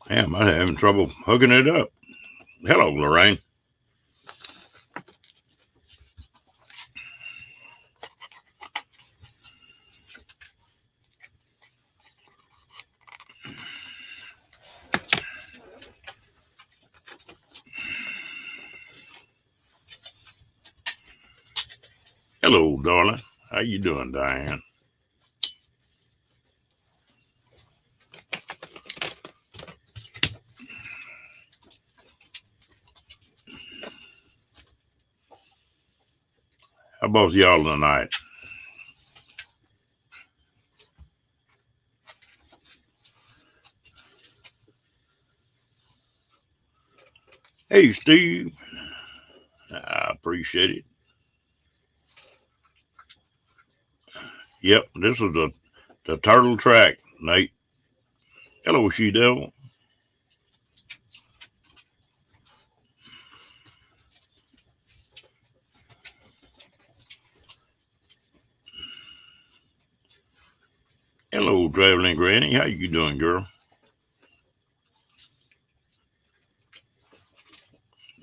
Damn, I'm having trouble hooking it up. Hello, Lorraine. Hello, darling. How you doing, Diane? How about y'all tonight? Hey, Steve. I appreciate it. Yep, this is the turtle track, Nate. Hello, she devil. Hello, traveling granny. How you doing, girl?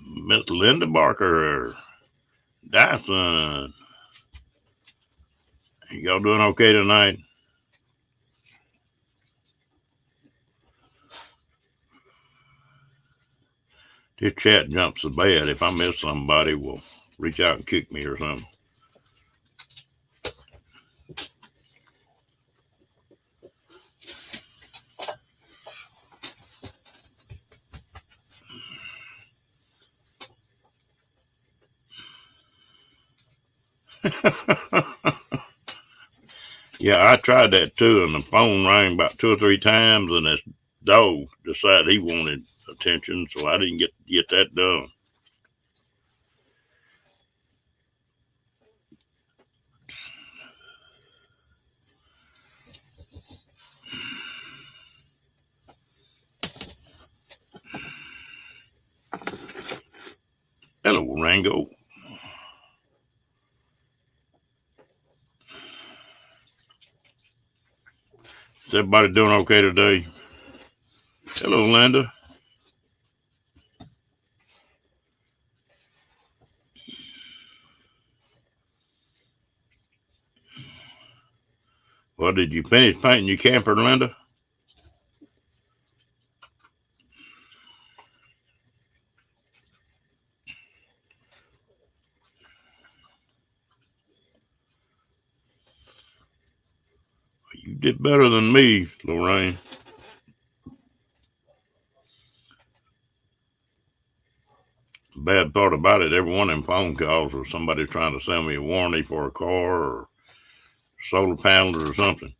Miss Linda Barker. Dyson. Y'all doing okay tonight? This chat jumps so bad. If I miss somebody, will reach out and kick me or something. Yeah, I tried that too, and the phone rang about 2 or 3 times, and this dog decided he wanted attention, so I didn't get that done. Hello, Rango. Is everybody doing okay today? Hello, Linda. Well, did you finish painting your camper, Linda? You did better than me, Lorraine. Bad part about it, every one of them phone calls was somebody trying to sell me a warranty for a car or solar panels or something.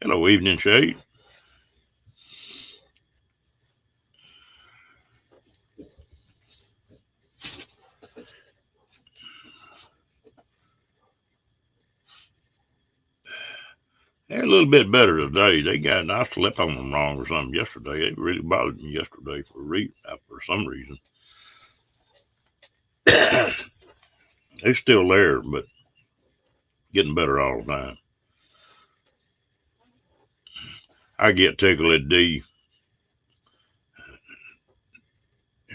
Hello, evening shade. They're a little bit better today. I slept on them wrong or something yesterday. It really bothered me yesterday for some reason. They're still there, but getting better all the time. I get tickled at D.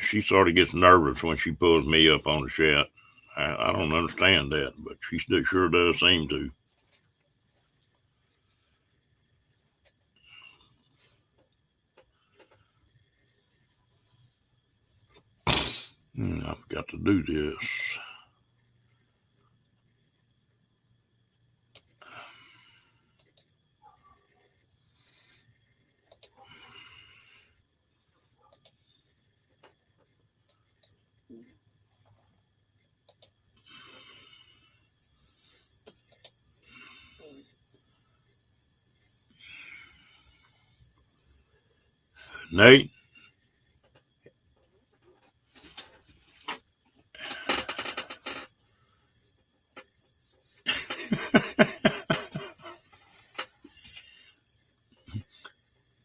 She sort of gets nervous when she pulls me up on the chat. I don't understand that, but she sure does seem to. I forgot to do this. Nate,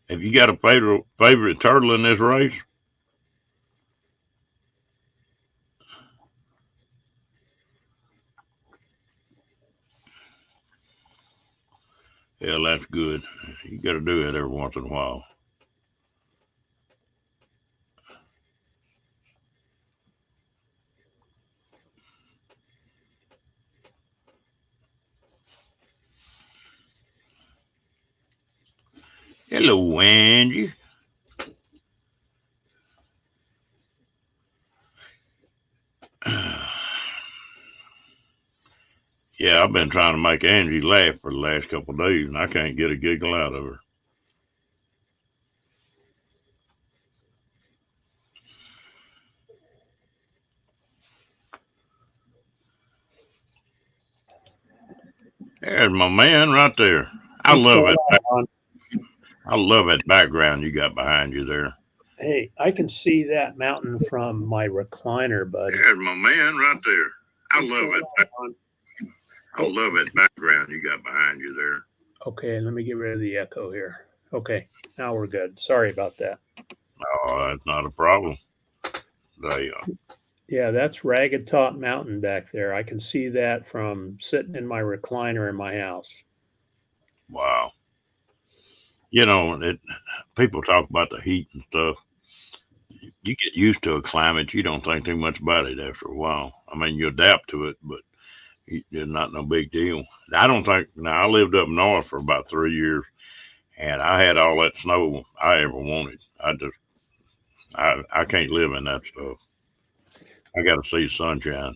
have you got a favorite turtle in this race? Hell, that's good. You got to do it every once in a while. Hello, Angie. Yeah, I've been trying to make Angie laugh for the last couple of days, and I can't get a giggle out of her. There's my man right there. I What's love going it. on? I love that background you got behind you there. Hey, I can see that mountain from my recliner, buddy. There's my man right there. I What's love going it. on? I love that background you got behind you there. Okay, let me get rid of the echo here. Okay, now we're good. Sorry about that. Oh, that's not a problem. They, Yeah, that's Ragged Top Mountain back there. I can see that from sitting in my recliner in my house. wow. You know, people talk about the heat and stuff. You get used to a climate, you don't think too much about it after a while. I mean, you adapt to it, but it's not no big deal. I don't think. Now, I lived up north for about 3 years, and I had all that snow I ever wanted. I can't live in that stuff. I got to see sunshine.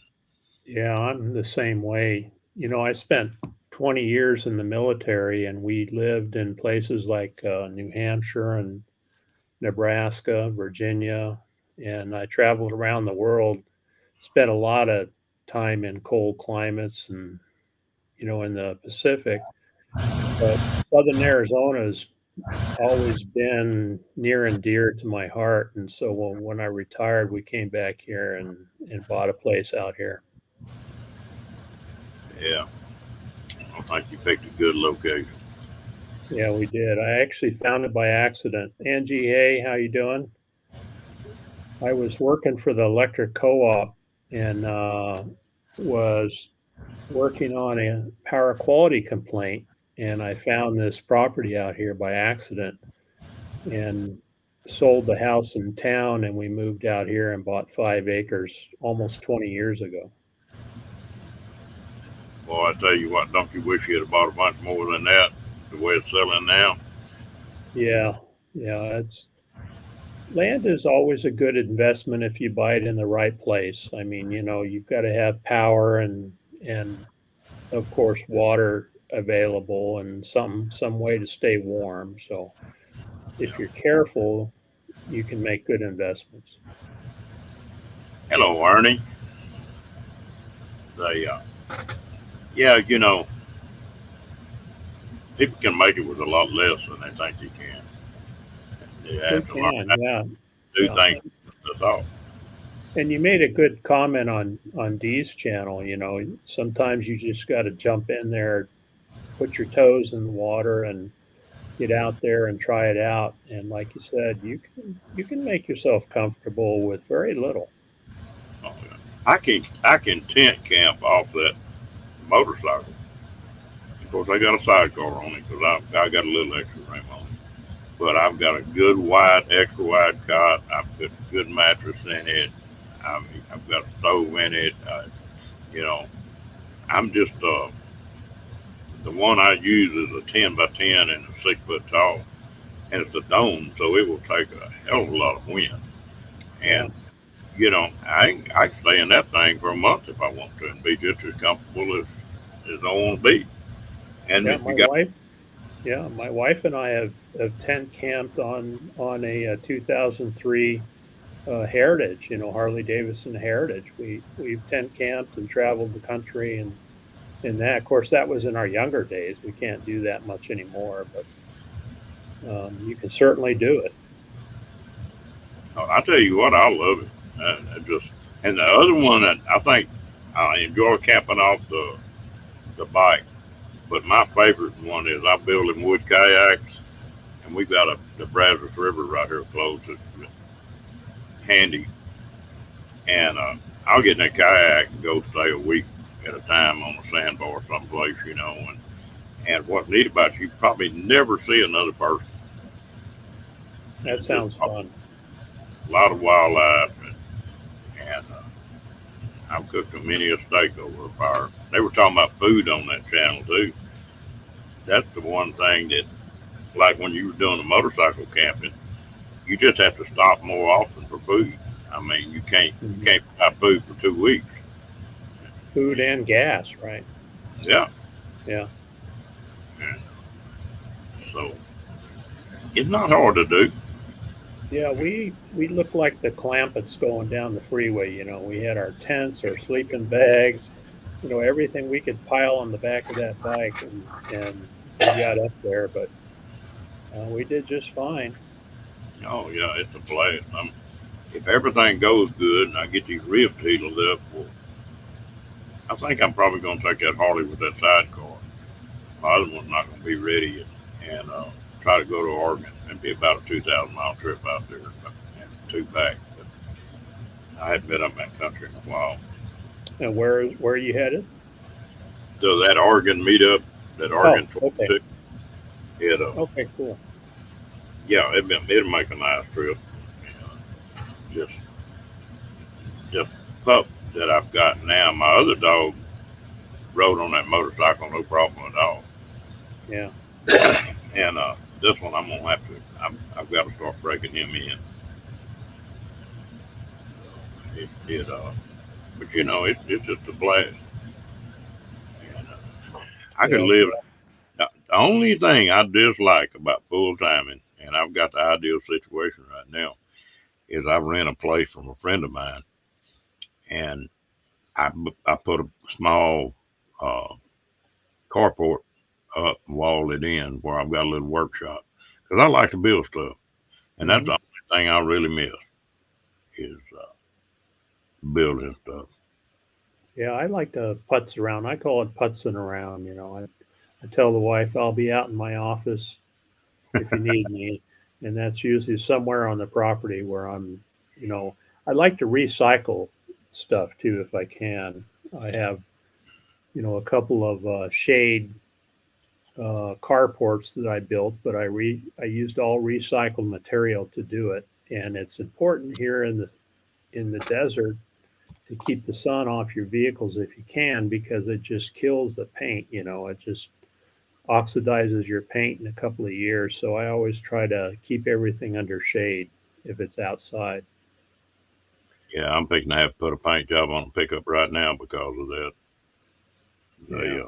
Yeah, I'm the same way. I spent 20 years in the military and we lived in places like New Hampshire and Nebraska, Virginia, and I traveled around the world, spent a lot of time in cold climates and, in the Pacific. But Southern Arizona's always been near and dear to my heart. And so when I retired, we came back here and bought a place out here. Yeah, I think you picked a good location. Yeah, we did. I actually found it by accident. Angie, hey, how you doing? I was working for the electric co-op and was working on a power quality complaint, and I found this property out here by accident and sold the house in town, and we moved out here and bought 5 acres almost 20 years ago. Boy, I tell you what, don't you wish you had bought a bunch more than that? The way it's selling now. Yeah, yeah, it's land is always a good investment if you buy it in the right place. I mean, you've got to have power and of course water available and some way to stay warm. So if you're careful, you can make good investments. Hello, Ernie. They, yeah, people can make it with a lot less than they think you can. You They have to learn can, how yeah, to do yeah. things with the thought. And you made a good comment on Dee's channel. Sometimes you just got to jump in there, put your toes in the water, and get out there and try it out. And like you said, you can make yourself comfortable with very little. Oh, yeah. I can tent camp off that motorcycle. Of course, I got a sidecar on it because I got a little extra room on it. But I've got a good wide, extra wide cot. I've put a good mattress in it. I've got a stove in it. You know, I'm just the one I use is a 10 by 10 and 6 foot tall, and it's a dome, so it will take a hell of a lot of wind. Yeah, And I can stay in that thing for a month if I want to and be just as comfortable as I want to be. And yeah. if you got My wife and I have tent camped on a 2003 Heritage, Harley Davidson Heritage. We've tent camped and traveled the country and in that. Of course, that was in our younger days. We can't do that much anymore, but you can certainly do it. I tell you what, I love it. I just and the other one that I think I enjoy camping off the bike, but my favorite one is I build in wood kayaks, and we got the Brazos River right here close. It's handy, and I'll get in a kayak and go stay a week at a time on a sandbar someplace, And what's neat about it, you probably never see another person. That It's just sounds fun. a lot of wildlife, and I've cooked them many a steak over a fire. They were talking about food on that channel too. That's the one thing that, like when you were doing the motorcycle camping, you just have to stop more often for food. I mean, you Mhm. can't buy food for 2 weeks. Food and gas, right? Yeah, Yeah. and so it's not hard to do. Yeah, we look like the Clampets going down the freeway. We had our tents, our sleeping bags, everything we could pile on the back of that bike, and we got up there. But we did just fine. Oh yeah, it's a blast. If everything goes good and I get these ribs healed up, well, I think I'm probably going to take that Harley with that sidecar. My other one's not going to be ready, and try to go to Oregon and be about a 2,000 mile trip out there and two back. But I hadn't been up that country in a while. And where are you headed? So that Oregon meetup, that Oh, Oregon okay, 22, okay, cool. yeah, it'll make a nice trip. Just the pup that I've got now, my other dog rode on that motorcycle no problem at all. Yeah, And this one I'm gonna have to. I've got to start breaking him in. But it's just a blast. And I could yeah, live. The only thing I dislike about full timing, and I've got the ideal situation right now, is I rent a place from a friend of mine, and I put a small uh, carport up and walled it in where I've got a little workshop because I like to build stuff, and that's hmm the only thing I really miss is building stuff. yeah. I like to putz around. I call it putzing around. I tell the wife I'll be out in my office if you need me, and that's usually somewhere on the property where I'm. You know, I like to recycle stuff too if I can. I have a couple of shade carports that I built, but I used all recycled material to do it, and it's important here in the desert to keep the sun off your vehicles if you can because it just kills the paint. It just oxidizes your paint in a couple of years. So I always try to keep everything under shade if it's outside. Yeah, I'm thinking I have to put a paint job on a pickup right now because of that. Yeah.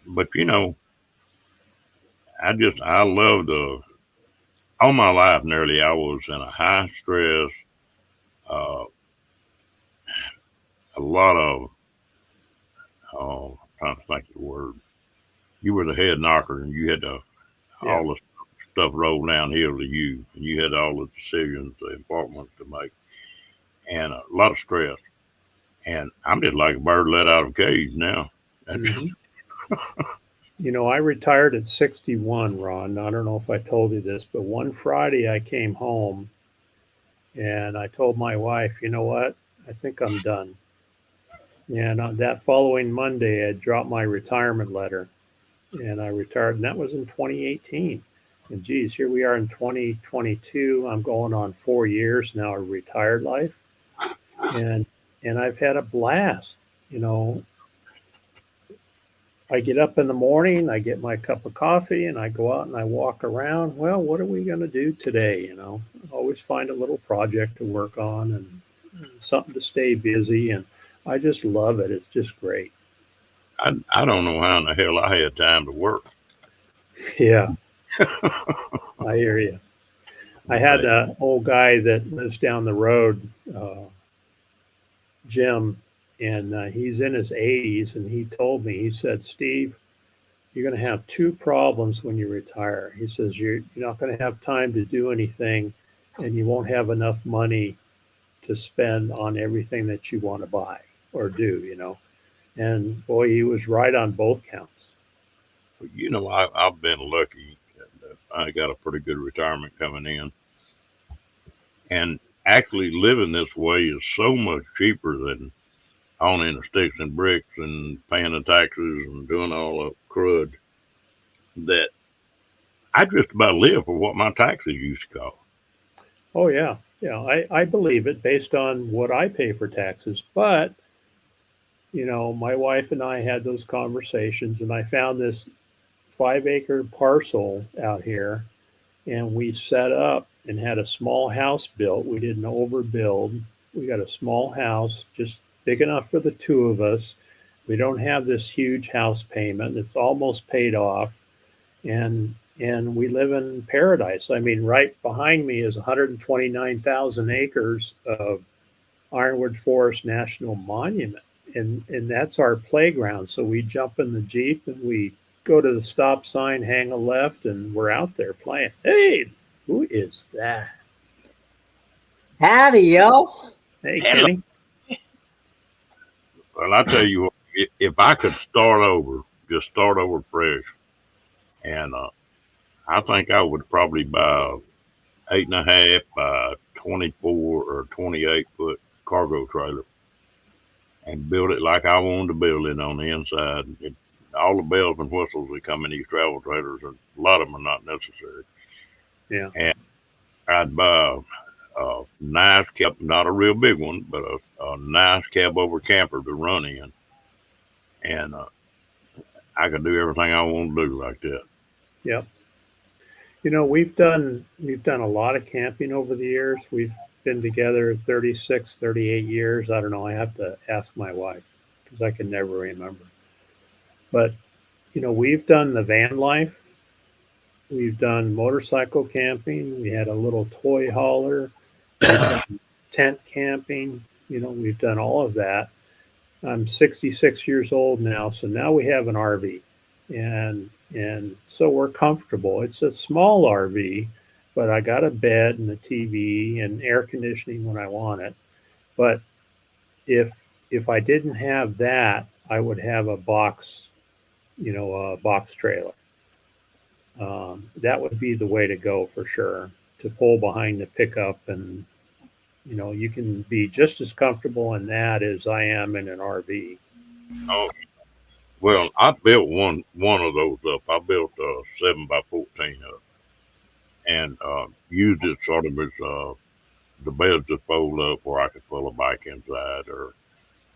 But I love the all my life nearly I was in a high stress, uh, a lot of trying to think of the word. You were the head knocker, and you had to Yeah. all the stuff rolled downhill to you, and you had all the decisions, the important ones to make, and a lot of stress. And I'm just like a bird let out of a cage now. hmm I retired at 61, Ron. I don't know if I told you this, but one Friday I came home and I told my wife, you know what? I think I'm done. And on that following Monday, I dropped my retirement letter and I retired. And that was in 2018. And geez, here we are in 2022. I'm going on 4 years now of retired life. And I've had a blast. You know, I get up in the morning, I get my cup of coffee, and I go out and I walk around. Well, what are we going to do today? Always find a little project to work on and something to stay busy. And I just love it. It's just great. I don't know how in the hell I had time to work. Yeah, I hear you. I had But an old guy that lives down the road, Jim, and he's in his 80s. And he told me, he said, Steve, you're going to have two problems when you retire. He says, you're not going to have time to do anything, and you won't have enough money to spend on everything that you want to buy or do. And boy, he was right on both counts. I've been lucky. That I got a pretty good retirement coming in, and actually living this way is so much cheaper than owning the sticks and bricks and paying the taxes and doing all the crud. that I just about live for what my taxes used to cost. Oh yeah, yeah. I believe it based on what I pay for taxes. But my wife and I had those conversations, and I found this 5 acre parcel out here, and we set up and had a small house built. We didn't overbuild. We got a small house, just big enough for the two of us. We don't have this huge house payment. It's almost paid off, and we live in paradise. I mean, right behind me is 129,000 acres of Ironwood Forest National Monument, and that's our playground. So we jump in the Jeep and we go to the stop sign, hang a left, and we're out there playing. Hey, who is that? Howdy, y'all. Hey, Hello. Kenny. Well, I tell you what, if I could start over, just start over fresh, and I think I would probably buy 8.5 by 24 or 28 foot cargo trailer and build it like I wanted to build it on the inside. All the bells and whistles that come in these travel trailers, a lot of them are not necessary. Yeah. And I'd buy a nice cab, not a real big one, but a nice cab over camper to run in. And I could do everything I want to do like that. Yep. We've done a lot of camping over the years. We've been together 36, 38 years. I don't know. I have to ask my wife because I can never remember. But we've done the van life. We've done motorcycle camping. We had a little toy hauler. We've done tent camping. We've done all of that. I'm 66 years old now, so now we have an RV, and so we're comfortable. It's a small RV, but I got a bed and a TV and air conditioning when I want it. But if I didn't have that, I would have a box trailer. That would be the way to go for sure. To pull behind the pickup, and you can be just as comfortable in that as I am in an RV. Oh, well, I built one of those up. I built a 7 by 14 up, and used it sort of as the beds to fold up where I could pull a bike inside or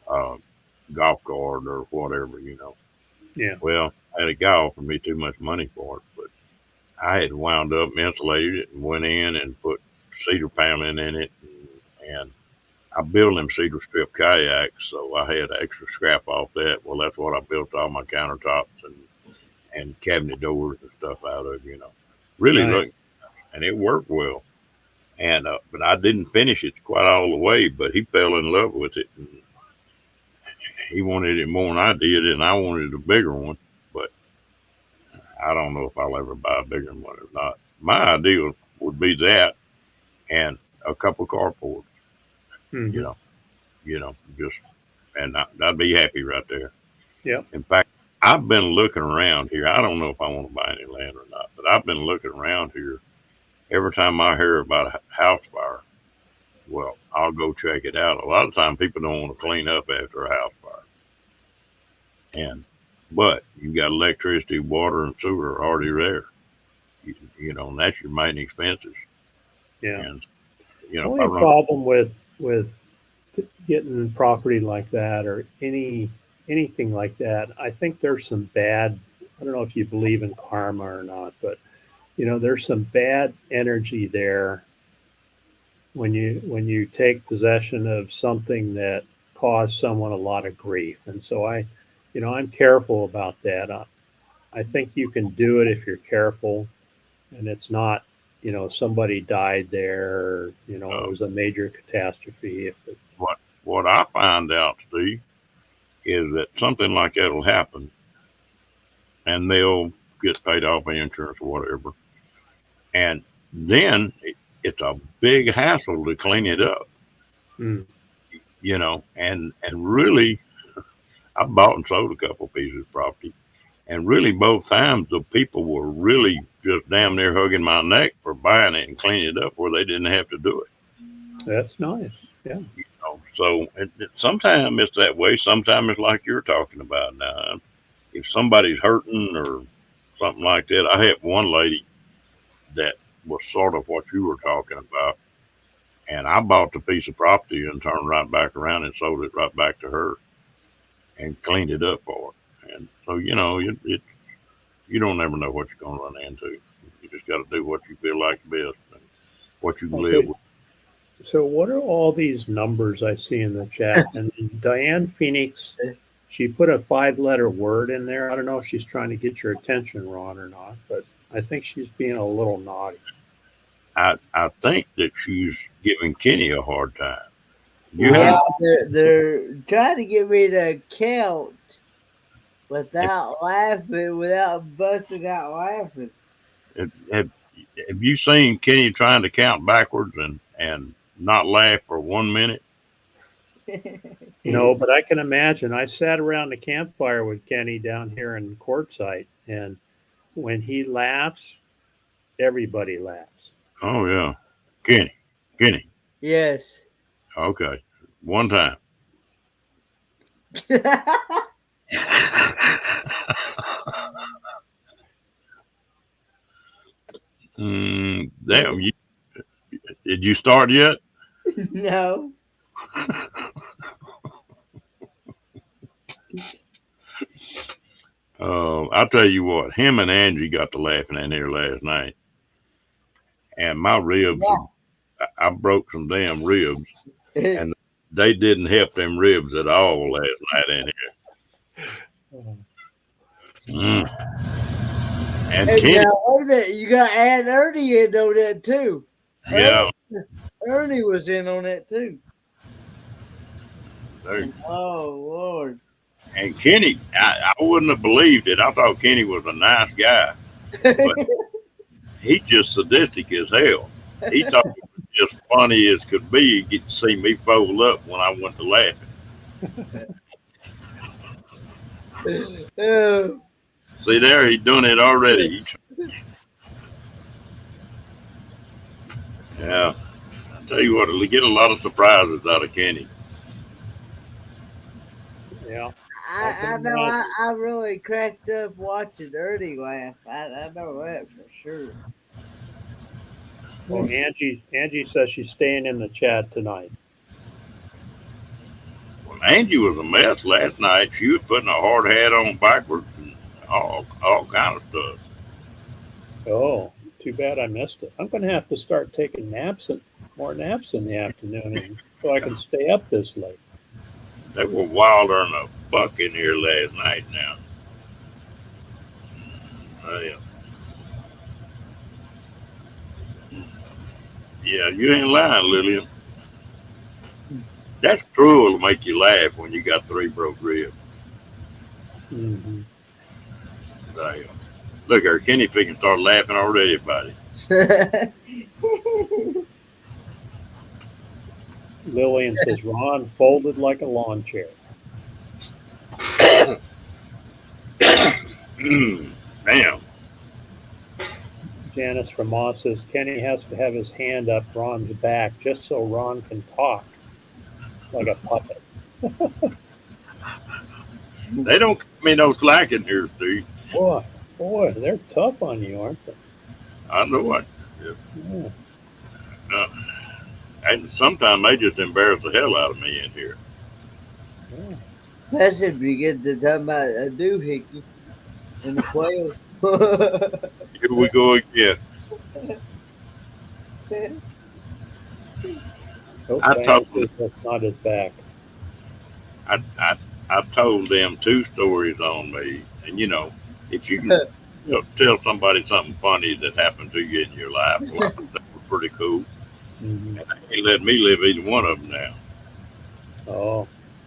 uh, golf cart or whatever. Yeah. Well, I had a guy offer me too much money for it, but I had wound up insulated it and went in and put cedar paneling in it, and I built them cedar strip kayaks, so I had extra scrap off that. Well, that's what I built all my countertops and cabinet doors and stuff out of. Really Nice. look, and it worked well. And but I didn't finish it quite all the way, but he fell in love with it. And he wanted it more than I did, and I wanted a bigger one. But I don't know if I'll ever buy a bigger one or not. My idea would be that and a couple carports, you Hmm. know, just and I'd be happy right there. Yep. In fact, I've been looking around here. I don't know if I want to buy any land or not, but I've been looking around here. Every time I hear about a house fire, well, I'll go check it out. A lot of times people don't want to clean up after a house fire, and but you got electricity, water, and sewer already there. And that's your main expenses. Yeah. And if I Only run, problem with getting property like that, or anything like that, I think there's some bad. I don't know if you believe in karma or not, but there's some bad energy there when you take possession of something that caused someone a lot of grief. And so I'm careful about that. I think you can do it if you're careful, and it's not, somebody died there, or, it uh, was a major catastrophe. If it, what I find out, Steve, is that something like that will happen, and they'll get paid off insurance or whatever, and then it's a big hassle to clean it up. mm, And really, I bought and sold a couple pieces of property, and really both times the people were really just damn near hugging my neck for buying it and cleaning it up where they didn't have to do it. that's nice. Yeah. So sometimes it's that way. Sometimes it's like you're talking about now. If somebody's hurting or something like that. I had one lady that was sort of what you were talking about, and I bought the piece of property and turned right back around and sold it right back to her and cleaned it up for her. And so you don't ever know what you're going to run into. You just got to do what you feel like best and what you can live Okay. with. So what are all these numbers I see in the chat? And Diane Phoenix, she put a 5-letter word in there. I don't know if she's trying to get your attention, Ron, or not, but I think she's being a little naughty. I think that she's giving Kenny a hard time. You Yeah, have they're trying to get me to count without laughing, without busting out laughing. have you seen Kenny trying to count backwards and not laugh for 1 minute? No, but I can imagine. I sat around the campfire with Kenny down here in Quartzsite, and when he laughs, everybody laughs. Oh yeah, Kenny. Yes. Okay, one time. Damn, did you start yet? No. I'll tell you what, him and Angie got to laughing in here last night, and my ribs, I broke some damn ribs, and they didn't help them ribs at all last night in here. And Hey, Kenny, now, wait a minute, you got Aunt Ernie in on that too. yeah, Ernie was in on that too. there- Oh Lord. and Kenny, I wouldn't have believed it. I thought Kenny was a nice guy, but he just sadistic as hell. He thought it was just funny as could be. He get to see me fold up when I went to laughing. Oh. See there, he done it already. Yeah, I tell you what, we get a lot of surprises out of Kenny. Yeah. I know I really cracked up watching Ernie laugh. I know that for sure. Well, Angie says she's staying in the chat tonight. Well, Angie was a mess last night. She was putting a hard hat on backwards and all kind of stuff. Oh, too bad I missed it. I'm going to have to start taking more naps in the afternoon so I can stay up this late. They were wilder than a buck in here last night now. Yeah, you ain't lying, Lillian. That's cruel to make you laugh when you got 3 broke ribs. Mm-hmm. Damn. Look, her Kenny can start laughing already about it. Lillian says Ron folded like a lawn chair. Damn. Janice from Moss says Kenny has to have his hand up Ron's back just so Ron can talk like a puppet. They don't give me no slack in here, Steve. Boy, they're tough on you, aren't they? I know it. Yeah. And sometimes they just embarrass the hell out of me in here. Yeah. That's if you get to talk about a doohickey and the quail. Here we go again. I told that's not his back. I told them 2 stories on me, and if you can tell somebody something funny that happened to you in your life, well, that was pretty cool. Mm-hmm. And they ain't letting me live either one of them now. Oh,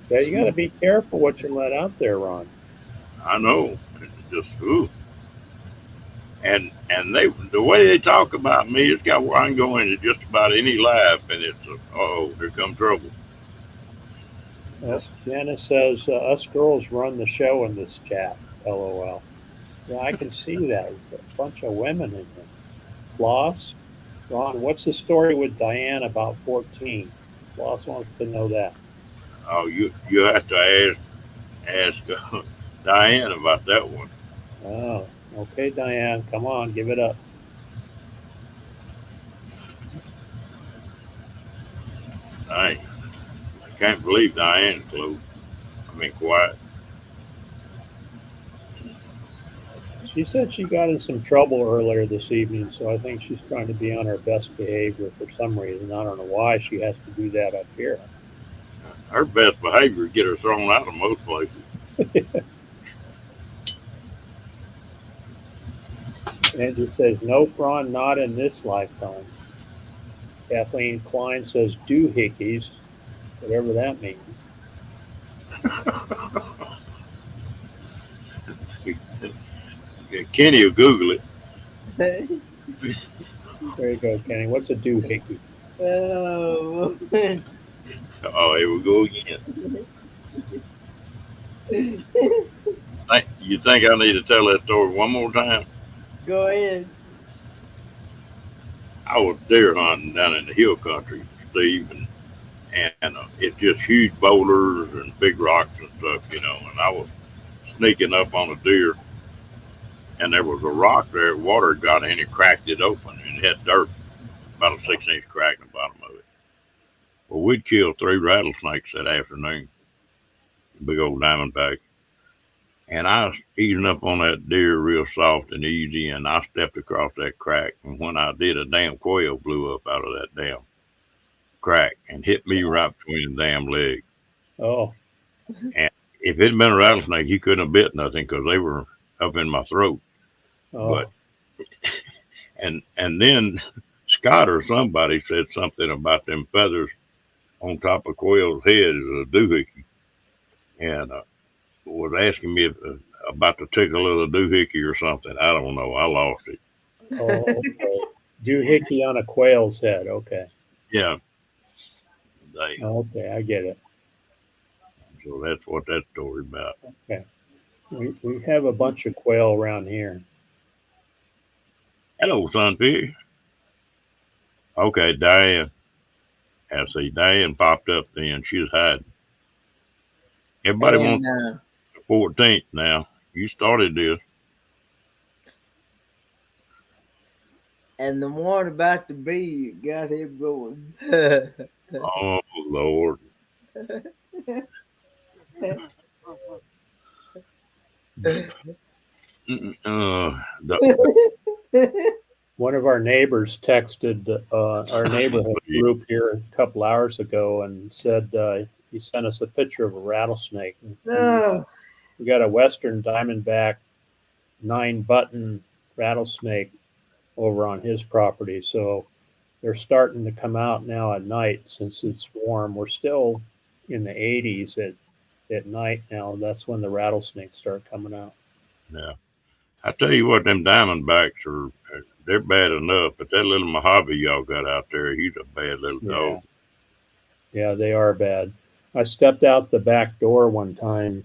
yeah, you got to be careful what you let out there, Ron. I know. It's just ooh. And the way they talk about me, it's got where I can go into just about any life, and it's here comes trouble. Well, Janice says us girls run the show in this chat. LOL. Yeah, I can see that. It's a bunch of women in there. Floss, Ron, what's the story with Diane about 14? Floss wants to know that. Oh, you have to ask Diane about that one. Oh, Okay, Diane, come on, give it up. I can't believe Diane's close. I mean, quiet. She said she got in some trouble earlier this evening, so I think she's trying to be on her best behavior for some reason. I don't know why she has to do that up here. Her best behavior would get her thrown out of most places. Andrew says, nope, Ron, not in this lifetime. Kathleen Klein says, doohickeys, whatever that means. Kenny will Google it. There you go, Kenny. What's a doohickey? Oh, Oh, here we go again. You think I need to tell that story one more time? go ahead. I was deer hunting down in the hill country, Steve, and it's just huge boulders and big rocks and stuff, you know. And I was sneaking up on a deer, and there was a rock there. Water got in it, cracked it open, and it had dirt, about a 6-inch crack in the bottom of it. Well, we'd killed 3 rattlesnakes that afternoon, big old diamondback. And I was easing up on that deer real soft and easy, and I stepped across that crack. And when I did, a damn quail blew up out of that damn crack and hit me right between the damn legs. Oh. And if it had been a rattlesnake, he couldn't have bit nothing because they were up in my throat. Oh. But and then Scott or somebody said something about them feathers on top of quail's head is a doohickey, and was asking me about the tickle of the doohickey or something. I don't know. I lost it. Oh, okay. Doohickey on a quail's head. Okay. Yeah. Okay, I get it. So that's what that story about. Okay. We have a bunch of quail around here. Hello, Sunfish. Okay, Diane. I see Diane popped up then. She's hiding. Everybody wants the 14th now. You started this. And the one about the bee got him going. Oh, Lord. One of our neighbors texted our neighborhood group here a couple hours ago and said he sent us a picture of a rattlesnake. We got a western diamondback 9-button rattlesnake over on his property. So they're starting to come out now at night since it's warm. We're still in the 80s at night now. That's when the rattlesnakes start coming out. Yeah. I tell you what, them diamondbacks they're bad enough, but that little Mojave y'all got out there, he's a bad little dog. Yeah, they are bad. I stepped out the back door one time,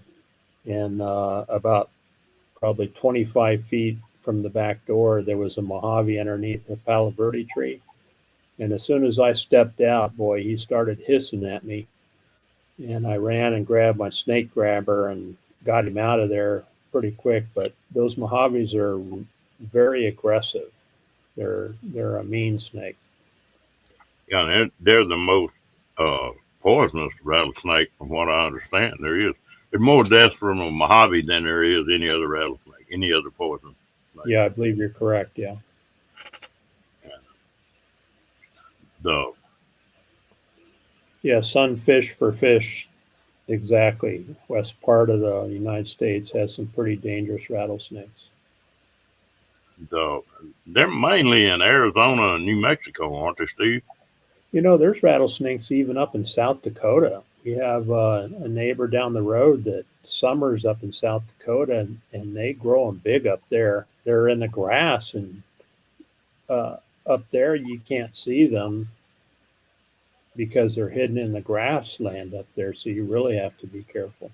and about probably 25 feet from the back door, there was a Mojave underneath a Palo Verde tree. And as soon as I stepped out, boy, he started hissing at me. And I ran and grabbed my snake grabber and got him out of there pretty quick. But those Mojaves are very aggressive. They're a mean snake. Yeah, they're the most poisonous rattlesnake, from what I understand. There's more deaths from a Mojave than there is any other rattlesnake, any other poison snake. Yeah, I believe you're correct. Yeah. Yeah, sunfish for fish. Exactly. West part of the United States has some pretty dangerous rattlesnakes. They're mainly in Arizona and New Mexico, aren't they, Steve? You know, there's rattlesnakes even up in South Dakota. We have a neighbor down the road that summers up in South Dakota, and they grow them big up there. They're in the grass, and up there you can't see them because they're hidden in the grassland up there. So you really have to be careful.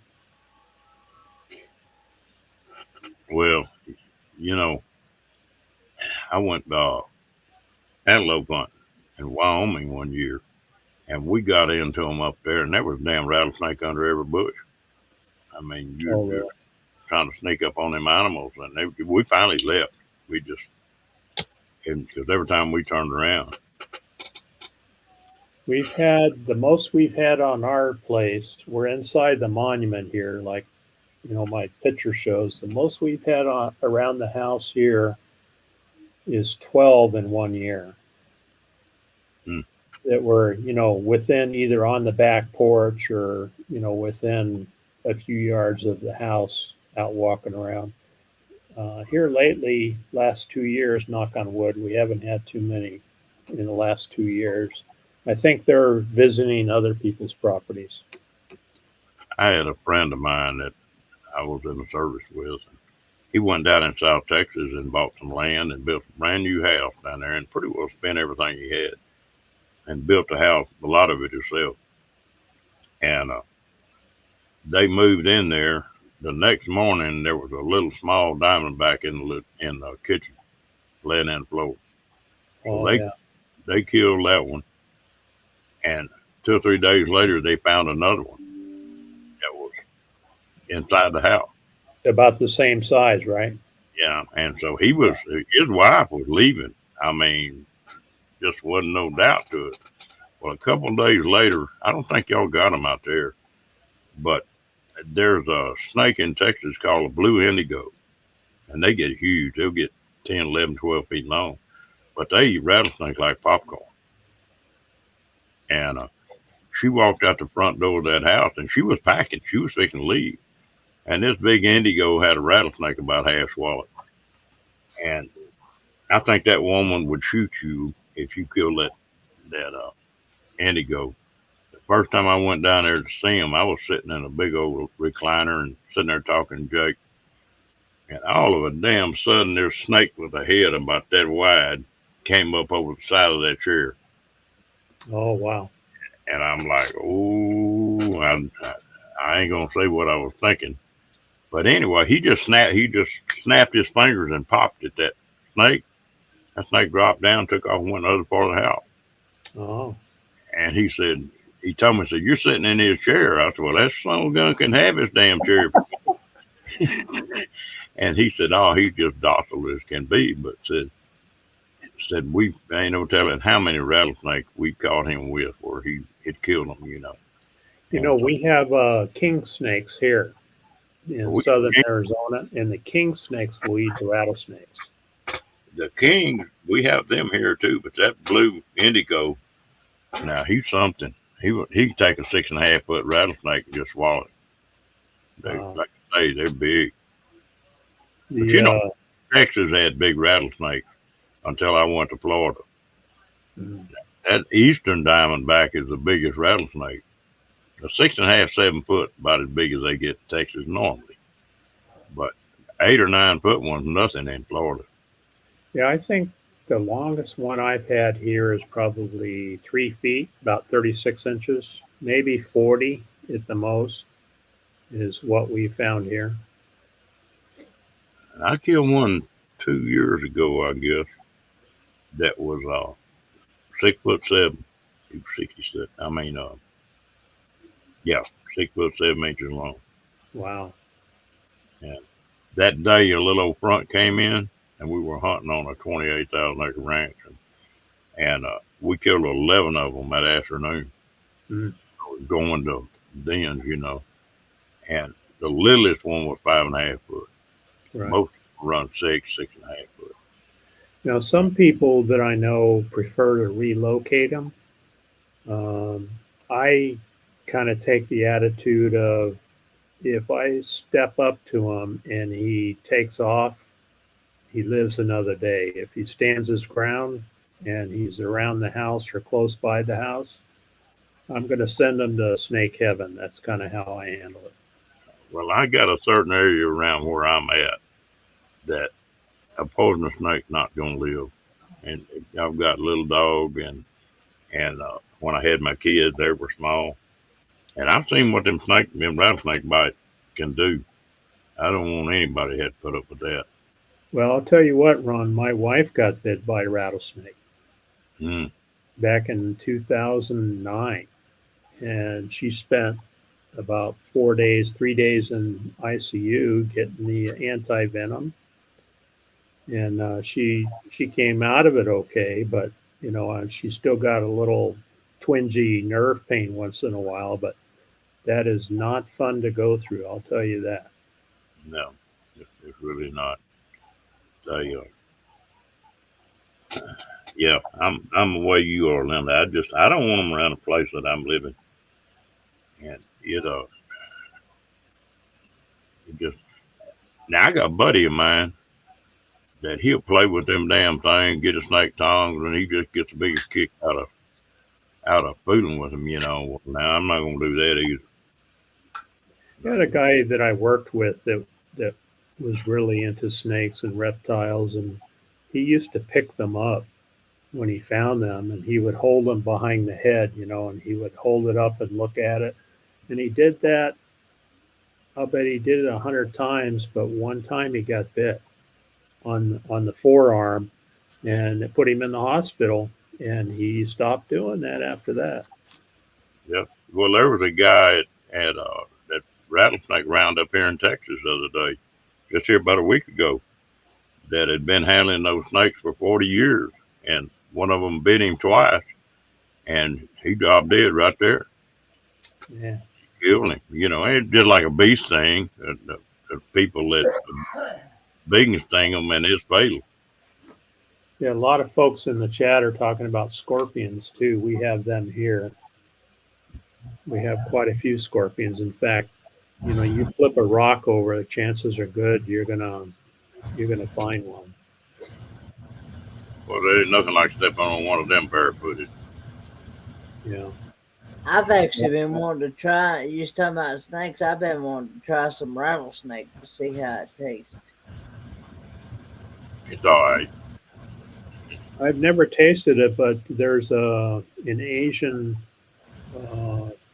Well, you know, I went antelope hunting in Wyoming one year, and we got into them up there, and there was a damn rattlesnake under every bush. I mean, trying to sneak up on them animals, and we finally left. We just, because every time we turned around, We've had the most we've had on our place. We're inside the monument here, like my picture shows. The most we've had on around the house here is 12 in 1 year. Hmm. That were within either on the back porch or within a few yards of the house, out walking around. Here lately, last 2 years, knock on wood, we haven't had too many in the last 2 years. I think they're visiting other people's properties. I had a friend of mine that I was in the service with. And he went down in South Texas and bought some land and built a brand new house down there, and pretty well spent everything he had, and built the house, a lot of it himself. And they moved in there. The next morning, there was a little small diamondback in the kitchen, laying on the floor. So they killed that one, and 2 or 3 days later, they found another one that was inside the house. About the same size, right? Yeah, and so his wife was leaving. I mean, just wasn't no doubt to it. Well, a couple of days later, I don't think y'all got them out there, but there's a snake in Texas called a blue indigo, and they get huge. They'll get 10, 11, 12 feet long, but they eat rattlesnakes like popcorn. And she walked out the front door of that house, and she was packing. She was fixing to leave. And this big indigo had a rattlesnake about half swallowed. And I think that woman would shoot you if you killed that indigo. The first time I went down there to see him, I was sitting in a big old recliner and sitting there talking to Jake. And all of a damn sudden, this snake with a head about that wide came up over the side of that chair. Oh, wow. And I'm like, oh, I ain't going to say what I was thinking. But anyway, he just snapped his fingers and popped at that snake. That snake dropped down, took off, and went to the other part of the house. Oh. And he told me, you're sitting in his chair. I said, well, that son of a gun can have his damn chair. And he said, oh, he's just docile as can be. But said we ain't no telling how many rattlesnakes we caught him with where he had killed them, We have king snakes here in southern Arizona, and the king snakes will eat the rattlesnakes. The king, we have them here too, but that blue indigo, now he's something. He can take a 6.5 foot rattlesnake and just swallow it. Like I say, they're big. But Texas had big rattlesnakes until I went to Florida. That eastern diamondback is the biggest rattlesnake. A 6.5, 7 foot, about as big as they get in Texas normally. But 8 or 9 foot one's nothing in Florida. Yeah, I think the longest one I've had here is probably 3 feet, about 36 inches, maybe 40 at the most, is what we found here. I killed one 2 years ago, I guess. That was 6'7". He was 66. 6'7" inches long. Wow. And that day, a little old front came in, and we were hunting on a 28,000 acre ranch, and we killed 11 of them that afternoon. Going to dens, and the littlest one was 5.5 foot. Right. Most run 6.5 foot. Now, some people that I know prefer to relocate them. I kind of take the attitude of, if I step up to him and he takes off, he lives another day. If he stands his ground and he's around the house or close by the house, I'm going to send him to snake heaven. That's kind of how I handle it. Well, I got a certain area around where I'm at that a poisonous snake's not going to live. And I've got a little dog, and when I had my kids, they were small. And I've seen what them rattlesnake bites can do. I don't want anybody to have to put up with that. Well, I'll tell you what, Ron, my wife got bit by a rattlesnake back in 2009. And she spent about 4 days, 3 days in ICU getting the anti venom, and she came out of it okay, but she still got a little twingy nerve pain once in a while, but that is not fun to go through. I'll tell you that. No, it's really not. They, yeah, I'm the way you are, Linda. I don't want them around the place that I'm living, and it just. Now I got a buddy of mine that he'll play with them damn things, get a snake tongs, and he just gets the biggest kick out of fooling with them. Now I'm not gonna do that either. I had a guy that I worked with that was really into snakes and reptiles, and he used to pick them up when he found them, and he would hold them behind the head, and he would hold it up and look at it. And he did that. I'll bet he did it 100 times, but one time he got bit on the forearm, and it put him in the hospital. And he stopped doing that after that. Yep. Well, there was a guy at that rattlesnake round up here in Texas the other day, just here about a week ago, that had been handling those snakes for 40 years, and one of them bit him twice, and he dropped dead right there. Yeah. Killed him. It's just like a bee sting. The people that bees sting them, and it's fatal. Yeah, a lot of folks in the chat are talking about scorpions too. We have them here. We have quite a few scorpions. In fact, you flip a rock over, the chances are good you're gonna find one. Well, there's nothing like stepping on one of them barefooted. Yeah. I've actually been wanting to try. You was talking about snakes. I've been wanting to try some rattlesnake to see how it tastes. It's all right. I've never tasted it, but there's an Asian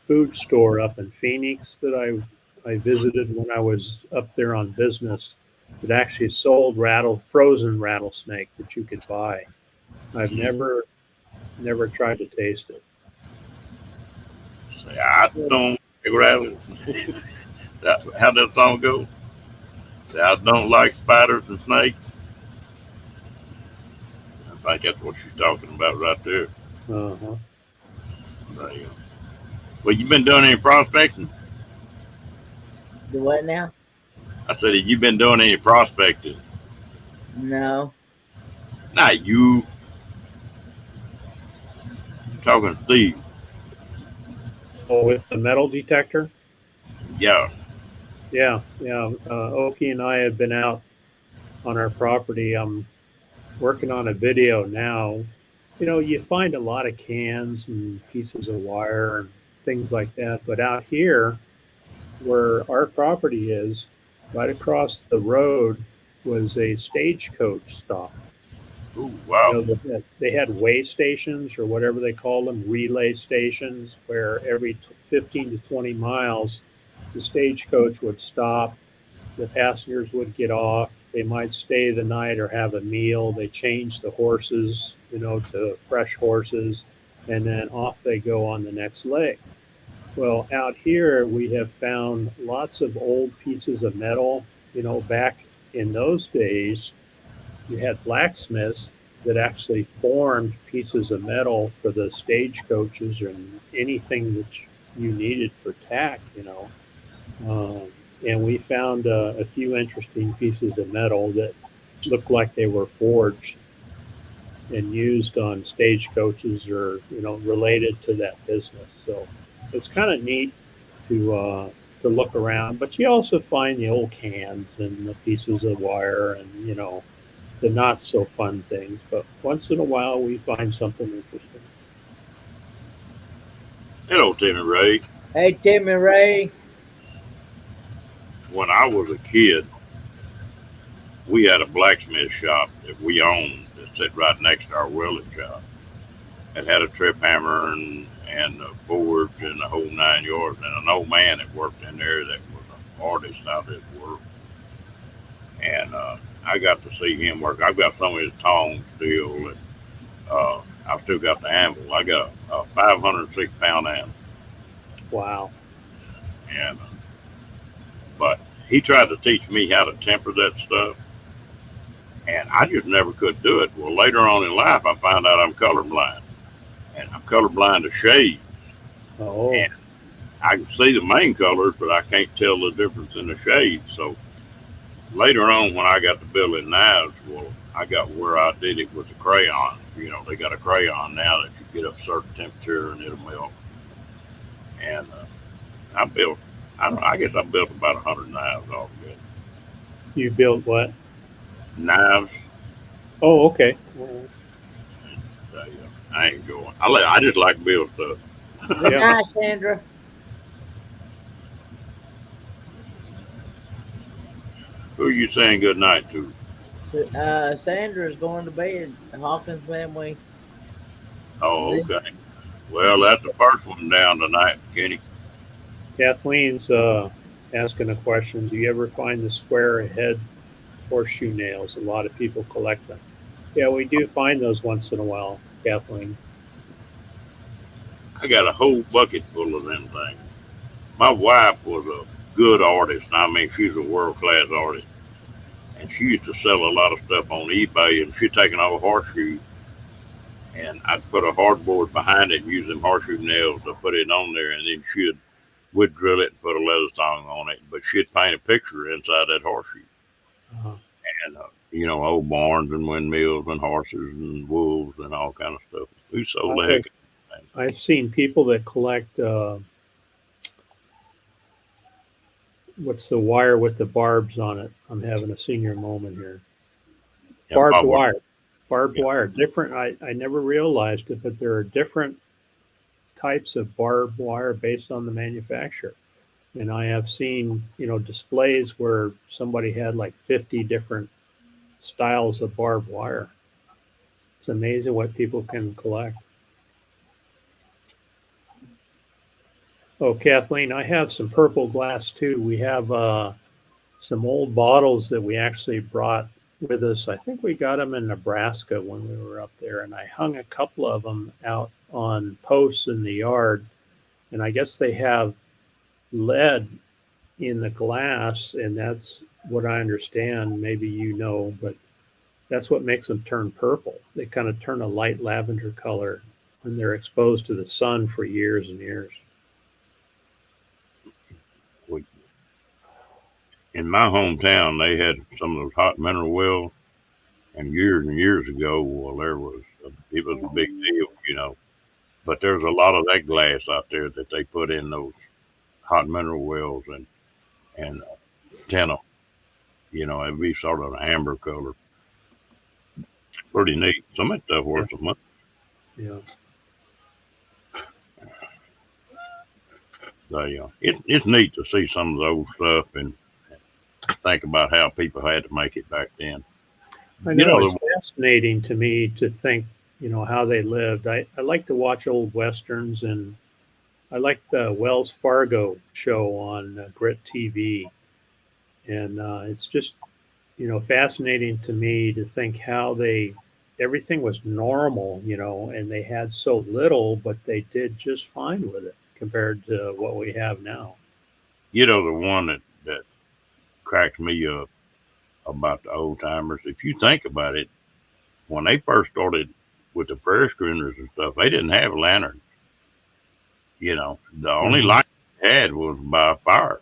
food store up in Phoenix that I visited when I was up there on business. It actually sold frozen rattlesnake that you could buy. I've never tried to taste it. Say, I don't rattle. How that song go? Say, I don't like spiders and snakes. I think that's what she's talking about right there. Uh-huh. Well, you been doing any prospecting? Do what now? I said, have you been doing any prospecting? No. Not you. I'm talking to Steve. Oh, with the metal detector? Yeah. Yeah. Okie and I have been out on our property. I'm working on a video now. You find a lot of cans and pieces of wire and things like that. But out here, where our property is, right across the road was a stagecoach stop. Ooh, wow. They had way stations, or whatever they call them, relay stations, where every 15 to 20 miles, the stagecoach would stop. The passengers would get off. They might stay the night or have a meal. They change the horses, to fresh horses, and then off they go on the next leg. Well, out here, we have found lots of old pieces of metal. Back in those days, you had blacksmiths that actually formed pieces of metal for the stagecoaches and anything that you needed for tack, and we found a few interesting pieces of metal that looked like they were forged and used on stagecoaches or, related to that business. So it's kind of neat to look around, but you also find the old cans and the pieces of wire and, the not so fun things. But once in a while, we find something interesting. Hello, Timmy Ray. Hey, Timmy Ray. When I was a kid, we had a blacksmith shop that we owned that sat right next to our welding shop. It had a trip hammer and boards and the whole 9 yards, and an old man that worked in there that was an artist out at work. And I got to see him work. I've got some of his tongs still, and I've still got the anvil. I got a 506-pound anvil. Wow. And but he tried to teach me how to temper that stuff, and I just never could do it. Well, later on in life, I found out I'm colorblind, and I'm colorblind to shade, Oh, and I can see the main colors, but I can't tell the difference in the shades. So later on, when I got to building knives, well, I got where I did it with the crayon. You know, they got a crayon now that you get up a certain temperature and it'll melt. And I built, I don't know, I guess I built about 100 knives altogether. you built what? Knives, Oh, okay. Well, I ain't going. I just like to build stuff. Good yeah. night, Sandra. Who are you saying good night to? Sandra's going to bed. Hawkins family. Oh, okay. Well, that's the first one down tonight, Kenny. Kathleen's asking a question. Do you ever find the square head horseshoe nails? A lot of people collect them. Yeah, we do find those once in a while, Kathleen. I got a whole bucket full of them things. My wife was a good artist. I mean, she's a world class artist. And she used to sell a lot of stuff on eBay, and she'd take an old horseshoe, and I'd put a hardboard behind it and use them horseshoe nails to put it on there, and then she'd would drill it and put a leather tongue on it, but she'd paint a picture inside that horseshoe. Uh, And you know, old barns and windmills and horses and wolves and all kind of stuff. We sold the I, heck out of things. I've seen people that collect what's the wire with the barbs on it. I'm having a senior moment here. Yeah, Barbed barbed wire. wire. Barbed Yeah. wire. Different. I never realized it, but there are different types of barbed wire based on the manufacturer. And I have seen, displays where somebody had like 50 different styles of barbed wire. It's amazing what people can collect. Oh, Kathleen, I have some purple glass too. We have some old bottles that we actually brought with us. I think we got them in Nebraska when we were up there, and I hung a couple of them out on posts in the yard. And I guess they have lead in the glass, and that's what I understand. Maybe but that's what makes them turn purple. They kind of turn a light lavender color when they're exposed to the sun for years and years. In my hometown, they had some of those hot mineral wells, and years ago, well, it was a big deal, you know. But there's a lot of that glass out there that they put in those hot mineral wells and tin 'em. You know, it'd be sort of an amber color. Pretty neat. Some of that stuff worth some money. Yeah. So, it's neat to see some of the old stuff and think about how people had to make it back then. I You know know, it's fascinating to me to think, how they lived. I like to watch old westerns, and I like the Wells Fargo show on Grit TV, and it's just fascinating to me to think how everything was normal, and they had so little, but they did just fine with it compared to what we have now. the one that cracks me up about the old timers, if you think about it, when they first started with the prairie schooners and stuff, they didn't have lanterns. The only Mhm. light they had was by fire.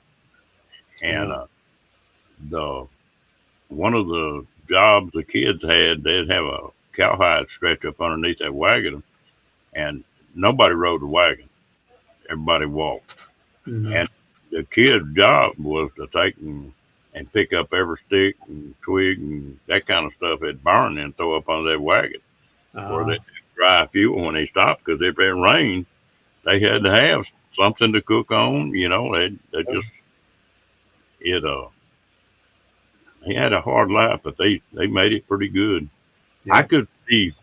And Yeah. the one of the jobs the kids had, they'd have a cowhide stretch up underneath that wagon, and nobody rode the wagon. Everybody walked. Mhm. And the kid's job was to take and pick up every stick and twig and that kind of stuff that burned and throw up on that wagon where they Uh, dry fuel when they stopped. Because if it rained, they had to have something to cook on. They just it they had a hard life, but they made it pretty good. I yeah. could see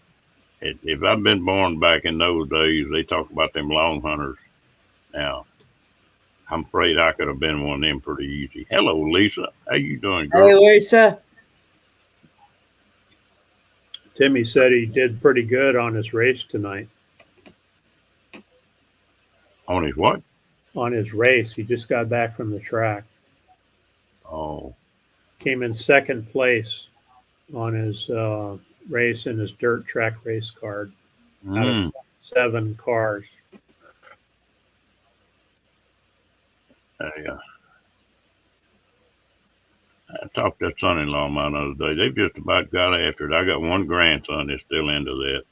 if I'd been born back in those days. They talk about them long hunters. Now I'm afraid I could have been one of them pretty easy. Hello, Lisa. How you doing, Hey, girl? Lisa. Timmy said he did pretty good on his race tonight. On his what? on his race. He just got back from the track. Oh, Came in second place on his race in his dirt track race card out of mm, 7 cars. yeah. I talked to that son-in-law of mine the other day. They've just about got after it. I got one grandson that's still into that.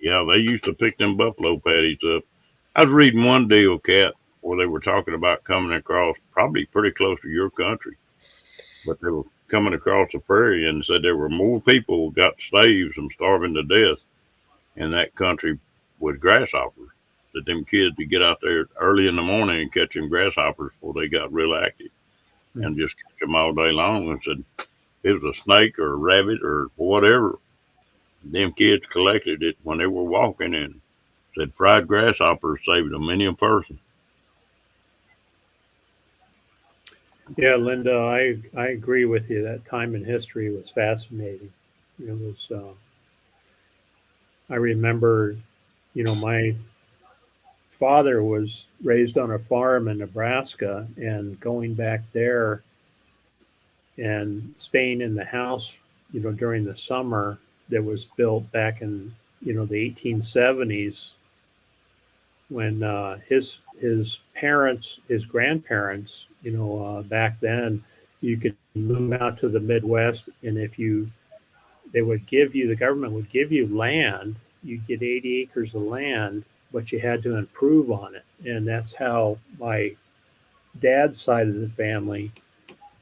Yeah, they used to pick them buffalo patties up. I was reading one deal, Cat, where they were talking about coming across, probably pretty close to your country, but they were coming across the prairie and said there were more people who got slaves from starving to death in that country with grasshoppers. That them kids would get out there early in the morning and catch them grasshoppers before they got real active and just catch them all day long. And said it was a snake or a rabbit or whatever. Them kids collected it when they were walking and said fried grasshoppers saved a many a person. Yeah, Linda, I agree with you. That time in history was fascinating. It was. I remember, my father was raised on a farm in Nebraska, and going back there and staying in the house, during the summer that was built back in, the 1870s when his parents, his grandparents, back then, you could move out to the Midwest, and if you, they would give you, the government would give you land, you'd get 80 acres of land, but you had to improve on it, and that's how my dad's side of the family,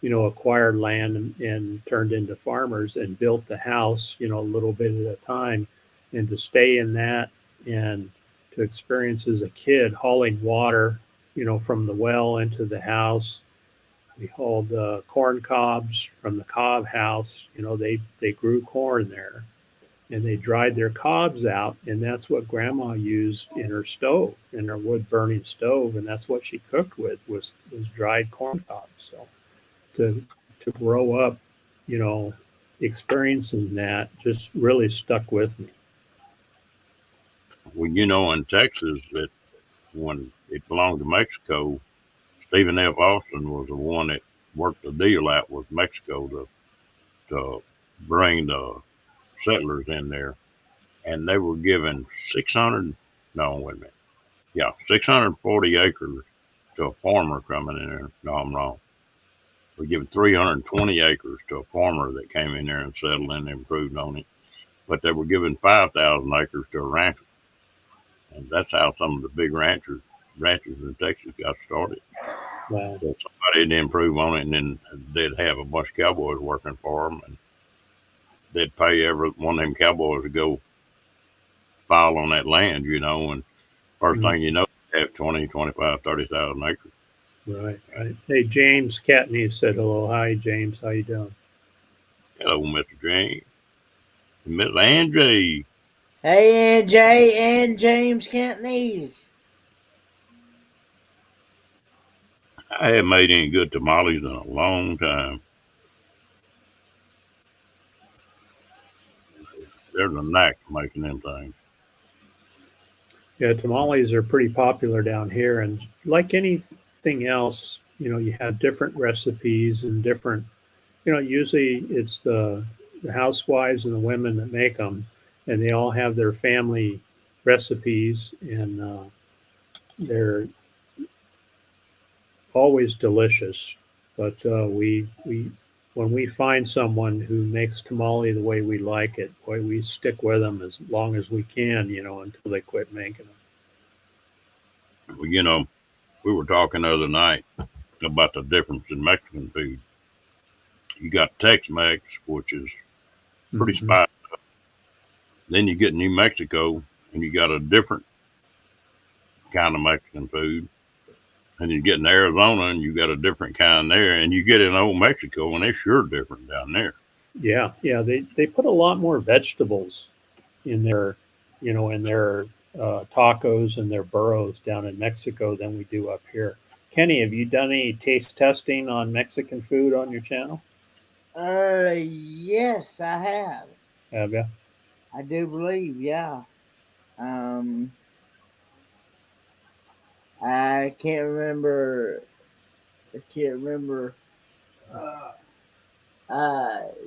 acquired land and turned into farmers and built the house, a little bit at a time, and to stay in that and to experience as a kid hauling water, from the well into the house. We hauled corn cobs from the cob house. They grew corn there, and they dried their cobs out, and that's what Grandma used in her stove, in her wood burning stove, and that's what she cooked with was dried corn cobs. So to grow up, you know, experiencing that just really stuck with me. Well, in Texas, that when it belonged to Mexico, Stephen F. Austin was the one that worked the deal out with Mexico to bring the settlers in there, and they were given 600. No, wait a minute. Yeah, 640 acres to a farmer coming in there. No, I'm wrong. We're giving 320 acres to a farmer that came in there and settled in and improved on it. But they were giving 5,000 acres to a rancher. And that's how some of the big ranchers in Texas got started. Wow. So somebody to improve on it, and then they'd have a bunch of cowboys working for them, and they'd pay every one of them cowboys to go file on that land, and first Mm, thing you know, they have 20, 25, 30,000 acres. right, right. Hey, James Catney said hello. Hi, James. How you doing? Hello, Mr. James. Miss Angie. Hey, NJ and James Cantonese. I haven't made any good tamales in a long time. There's a knack to making them things. Yeah, tamales are pretty popular down here, and like anything else, you have different recipes and different. Usually it's the housewives and the women that make them, and they all have their family recipes, and they're always delicious. But we when we find someone who makes tamale the way we like it, boy, we stick with them as long as we can, until they quit making them. Well, we were talking the other night about the difference in Mexican food. You got Tex-Mex, which is pretty Mm-hmm. spicy. Then you get New Mexico, and you got a different kind of Mexican food. And you get in Arizona, and you got a different kind there. And you get in Old Mexico, and they're sure different down there. Yeah, yeah, they put a lot more vegetables in their, in their tacos and their burros down in Mexico than we do up here. Kenny, have you done any taste testing on Mexican food on your channel? Yes, I have. Have you? I do believe, yeah. Um, I can't remember. I can't remember.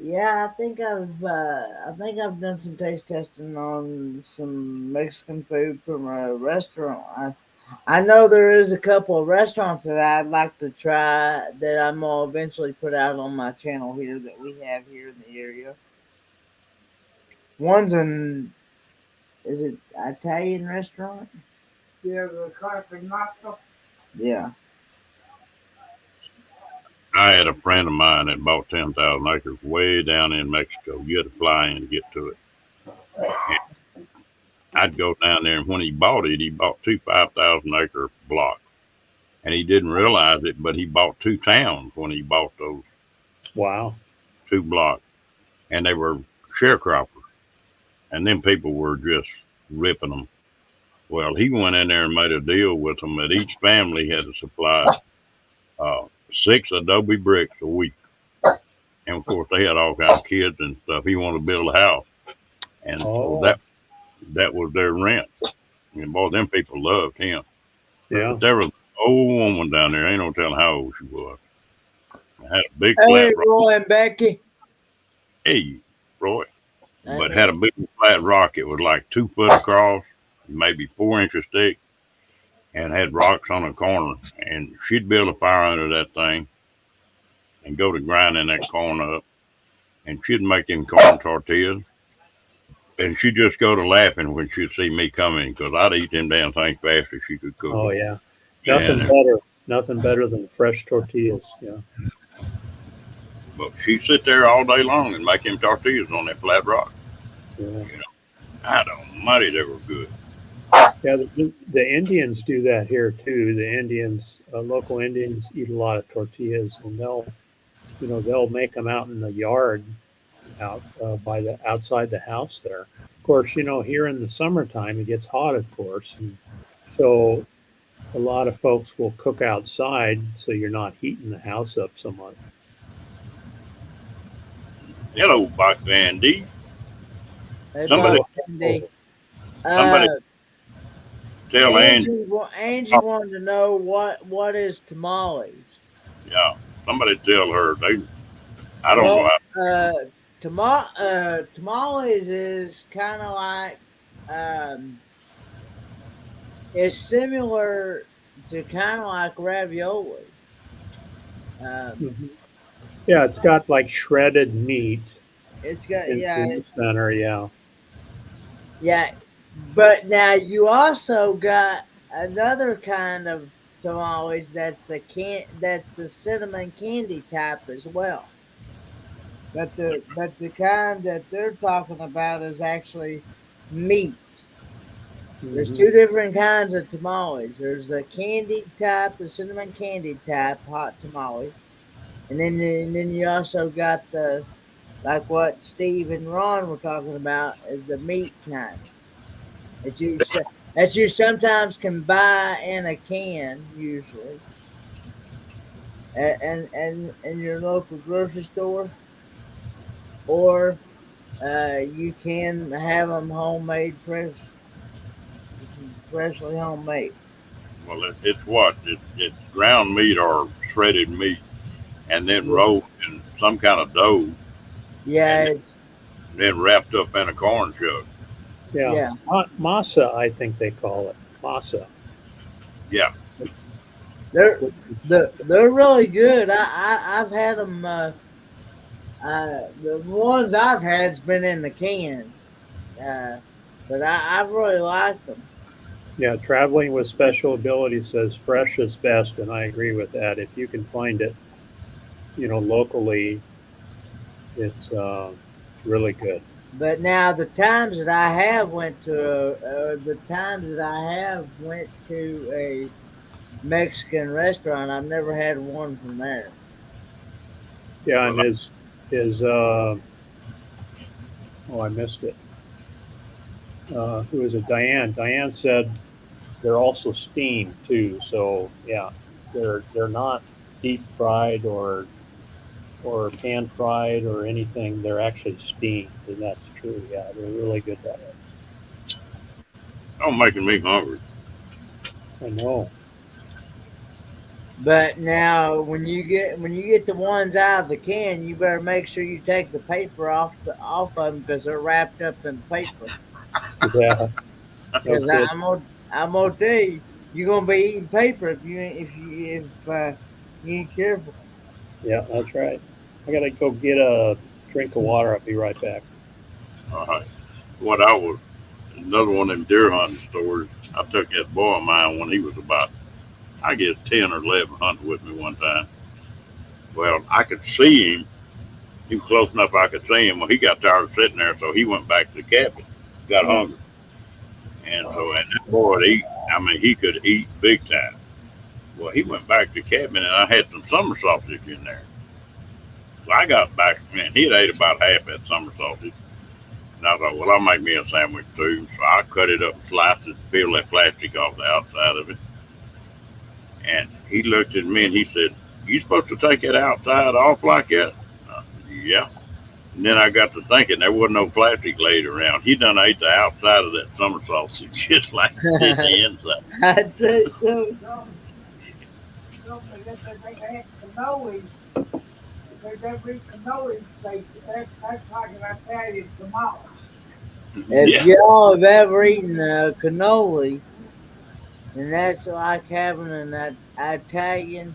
Yeah, I think I've done some taste testing on some Mexican food from a restaurant. I know there is a couple of restaurants that I'd like to try that I'm gonna eventually put out on my channel here that we have here in the area. One's in, is it Italian restaurant? Yeah, the Carpinato. Yeah. I had a friend of mine that bought 10,000 acres way down in Mexico. You had to fly in to get to it. And I'd go down there, and when he bought 2 5,000 acre blocks. And he didn't realize it, but he bought 2 towns when he bought those Wow. 2 blocks. And they were sharecroppers. And then people were just ripping them. Well, he went in there and made a deal with them that each family had to supply 6 adobe bricks a week. And of course, they had all kinds of kids and stuff. He wanted to build a house, and so that was their rent. And boy, them people loved him. Yeah. But there was an old woman down there. Ain't no telling how old she was. Had a big Hey, flat rock. Roy and Becky. Hey, Roy. But had a big flat rock. It was like 2 foot across, maybe 4 inches thick, and had rocks on the corner. And she'd build a fire under that thing and go to grinding that corn up. And she'd make them corn tortillas. And she'd just go to laughing when she'd see me coming because I'd eat them damn things fast as she could cook. Oh yeah. And, Nothing better than fresh tortillas. Yeah. but she'd sit there all day long and make them tortillas on that flat rock. Yeah. I don't know, they were good. Yeah, the Indians do that here too. The Indians, local Indians, eat a lot of tortillas, and they'll make them out in the yard, out outside the house there. Of course, here in the summertime it gets hot, of course, and so a lot of folks will cook outside, so you're not heating the house up so much. Hello, Buck Van D. Hey, Somebody- Bob Andy. somebody- Tell Angie. Angie wanted to know what is tamales. Yeah, somebody tell her. I don't know how. Tamales is kind of like it's similar to kind of like ravioli. Yeah, it's got like shredded meat. It's got in the center. Yeah, but now you also got another kind of tamales that's the cinnamon candy type as well. But the kind that they're talking about is actually meat. There's 2 different kinds of tamales. There's the candy type, the cinnamon candy type hot tamales, and then you also got the, like what Steve and Ron were talking about, is the meat kind that you sometimes can buy in a can, usually, and in your local grocery store, or you can have them homemade, freshly homemade. Well, it's what? It's ground meat or shredded meat, and then rolled in some kind of dough. Yeah, it's then wrapped up in a corn shuck. Yeah. Masa, I think they call it masa. Yeah, they're really good. I've had them. The ones I've had's been in the can, but I've really liked them. Yeah, Traveling with Special Ability says fresh is best, and I agree with that. If you can find it, locally, it's really good. But now the times that I have went to a Mexican restaurant, I've never had one from there. Yeah, and his I missed it. Who is it? Diane. Diane said they're also steamed too. So yeah, they're not deep fried or pan fried or anything. They're actually steamed, and that's true. Yeah, they're really good that way. I'm making me hungry. I know. But now, when you get the ones out of the can, you better make sure you take the paper off of them because they're wrapped up in paper. Yeah, no Because kid. I'm gonna tell you, you're gonna be eating paper if you ain't careful. Yeah, that's right. I gotta go get a drink of water. I'll be right back. All right. What I was another one of them deer hunting stories. I took that boy of mine when he was about, I guess, 10 or 11, hunting with me one time. Well, I could see him. He was close enough I could see him. Well, he got tired of sitting there, so he went back to the cabin. Got hungry, and so and that boy would eat. I mean, he could eat big time. Well, he went back to the cabin, and I had some summer sausage in there. So I got back, man, he had ate about half that summer sausage. And I thought, well, I'll make me a sandwich too. So I cut it up and sliced it, peel that plastic off the outside of it. And he looked at me and he said, "You supposed to take it outside off like that?" Yeah. And then I got to thinking there wasn't no plastic laid around. He done ate the outside of that summer sausage just like he did the inside. I'd say so. They had cannolis. They read cannolis. That's like an Italian tamale. If Yeah. y'all have ever eaten a cannoli, then that's like having an Italian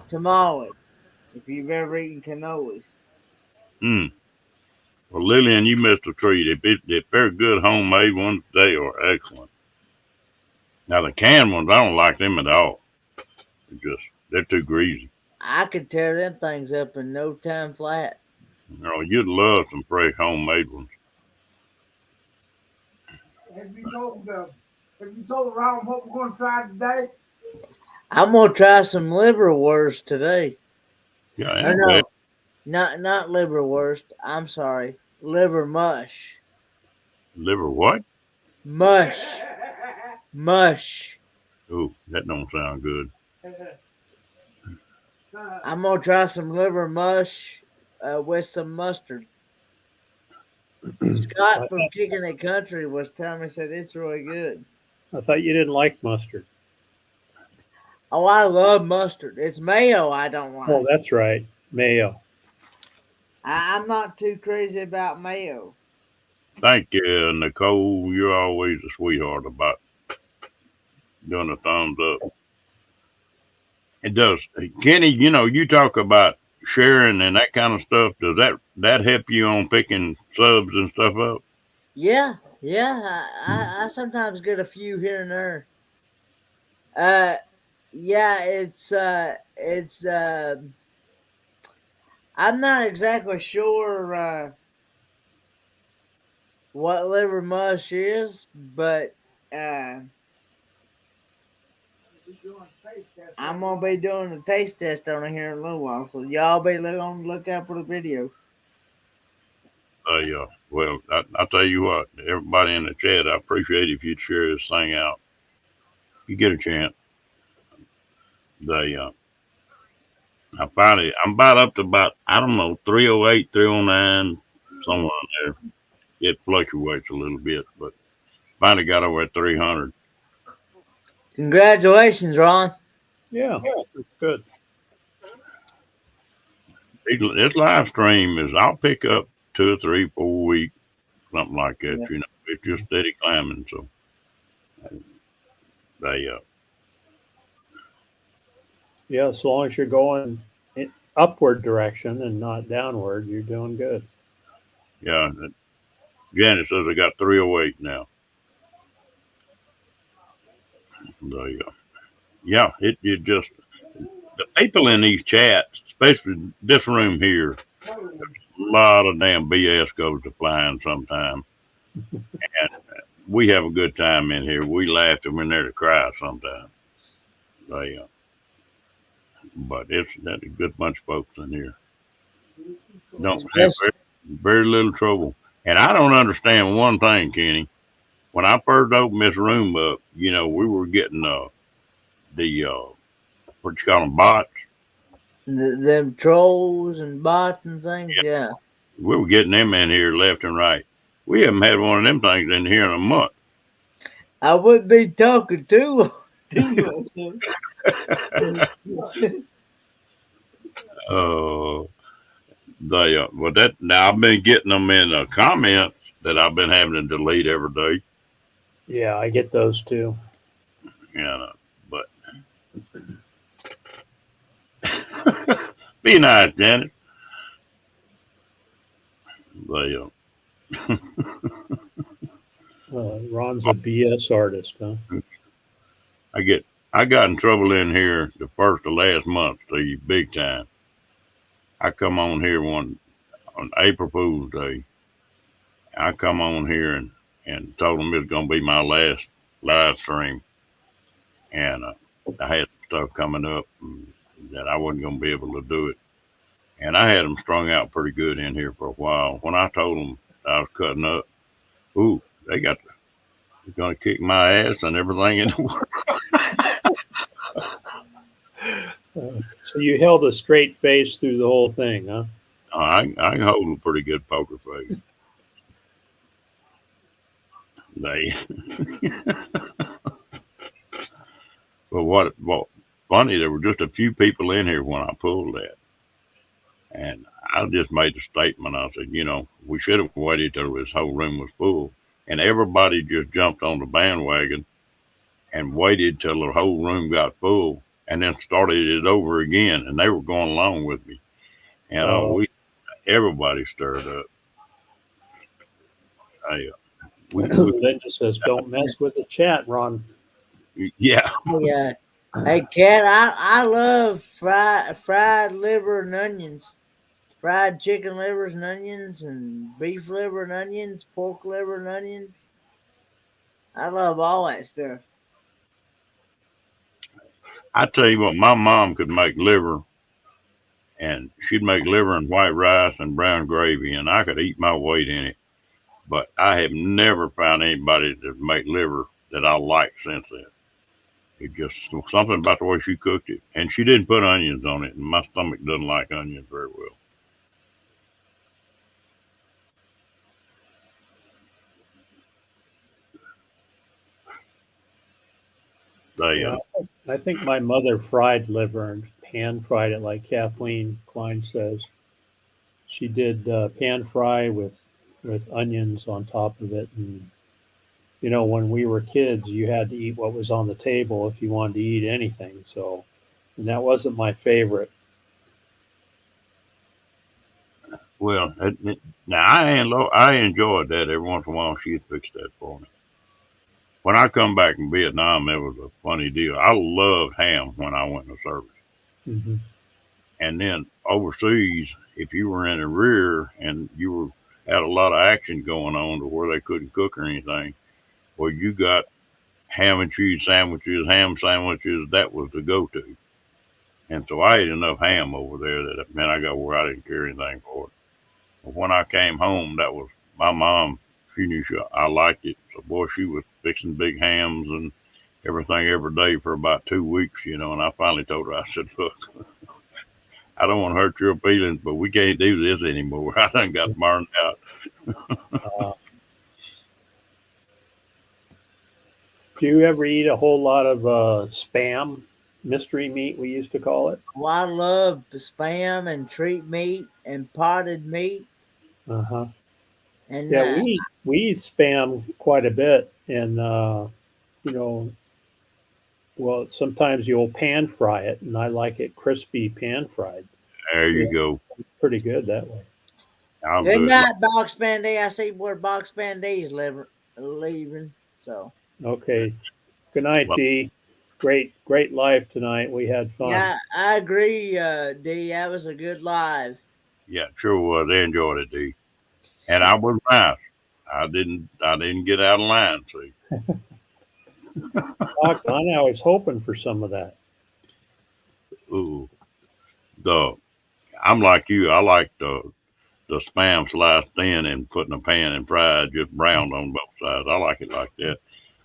tamale. If you've ever eaten cannolis. Mm. Well, Lillian, you missed a treat. If they're good homemade ones, they are excellent. Now the canned ones, I don't like them at all. They're too greasy. I could tear them things up in no time flat. You know, you'd love some fresh homemade ones. Have you told Ron what we're going to try today? I'm gonna try some liverwurst today. Yeah, Or ain't no, bad. not liverwurst. I'm sorry, liver mush. Liver what? Mush, mush. Ooh, that don't sound good. I'm gonna try some liver mush with some mustard. Scott from Kicking It Country was telling me said it's really good. I thought you didn't like mustard. Oh, I love mustard. It's mayo I don't like. Oh, that's right, mayo. I'm not too crazy about mayo. Thank you, Nicole. You're always a sweetheart about doing a thumbs up. It does. Kenny, you talk about sharing and that kind of stuff. Does that help you on picking subs and stuff up? Yeah. I sometimes get a few here and there. Yeah, it's I'm not exactly sure what liver mush is, but I'm gonna be doing a taste test on it here in a little while, so y'all be on the lookout for the video. Yeah. Well, I tell you what, everybody in the chat, I appreciate if you'd share this thing out. You get a chance. They I'm about up to about, I don't know, 308, 309, somewhere in there. It fluctuates a little bit, but finally got over at 300. Congratulations, Ron. Yeah, it's good. This live stream is, I'll pick up 2 or 3, 4 weeks, something like that. Yeah. It's just steady climbing. So they, Yeah, as long as you're going in upward direction and not downward, you're doing good. yeah. Janet says I got 308 now. They, yeah, it just, the people in these chats, especially this room here, a lot of damn BS goes to flying sometimes. And we have a good time in here. We laugh and we're there to cry sometimes. They, but that's a good bunch of folks in here. Don't have Yes. very little trouble. And I don't understand one thing, Kenny. When I first opened this room up, we were getting the what you call them, bots. Them trolls and bots and things. Yeah. We were getting them in here left and right. We haven't had one of them things in here in a month. I wouldn't be talking to them. Do you want some? Oh, well, that now I've been getting them in the comments that I've been having to delete every day. Yeah, I get those too. But be nice, Janet. They, Ron's a BS artist, huh? I got in trouble in here the first of last month, Steve, big time. I come on here on April Fool's Day. I come on here and told them it's gonna be my last live stream, and I had stuff coming up that I wasn't gonna be able to do it, and I had them strung out pretty good in here for a while. When I told them I was cutting up, ooh, they're gonna kick my ass and everything in the world. So you held a straight face through the whole thing, huh? I can hold a pretty good poker face. They, but what funny, there were just a few people in here when I pulled that, and I just made a statement. I said, we should have waited till this whole room was full, and everybody just jumped on the bandwagon and waited till the whole room got full, and then started it over again, and they were going along with me, and everybody stirred up. Linda says, "Don't mess with the chat, Ron." Yeah. Yeah. Hey, Cat, I love fried liver and onions, fried chicken livers and onions, and beef liver and onions, pork liver and onions. I love all that stuff. I tell you what, my mom could make liver, and she'd make liver and white rice and brown gravy, and I could eat my weight in it. But I have never found anybody to make liver that I like since then. It just something about the way she cooked it, and she didn't put onions on it, and my stomach doesn't like onions very well. I think my mother fried liver and pan fried it like Kathleen Klein says. She did pan fry with onions on top of it, and when we were kids, you had to eat what was on the table if you wanted to eat anything. So, and that wasn't my favorite. Well, now I enjoyed that every once in a while. She'd fix that for me. When I come back from Vietnam, it was a funny deal. I loved ham when I went in the service. Mm-hmm. And then overseas, if you were in the rear and you had a lot of action going on to where they couldn't cook or anything, well, you got ham and cheese sandwiches, ham sandwiches. That was the go-to. And so I ate enough ham over there that meant I got where I didn't care anything for it. But when I came home, that was my mom. She knew I liked it. So, boy, she was fixing big hams and everything every day for about 2 weeks, and I finally told her, I said, look, I don't want to hurt your feelings, but we can't do this anymore. I done got burned out. Do you ever eat a whole lot of Spam, mystery meat, we used to call it? Well, I love Spam and treat meat and potted meat. Uh-huh. And yeah, we eat Spam quite a bit, and well, sometimes you'll pan fry it, and I like it crispy pan fried. There you go. It's pretty good that way. Good night, Box Bandy. I see where Box Bandy is leaving. So okay, good night, D. Great live tonight. We had fun. Yeah, I agree, D. That was a good live. Yeah, sure was. They enjoyed it, D. And I was nice. I didn't get out of line. See. I was hoping for some of that. Ooh, I'm like you. I like the Spam sliced thin and put in a pan and fried, just browned on both sides. I like it like that.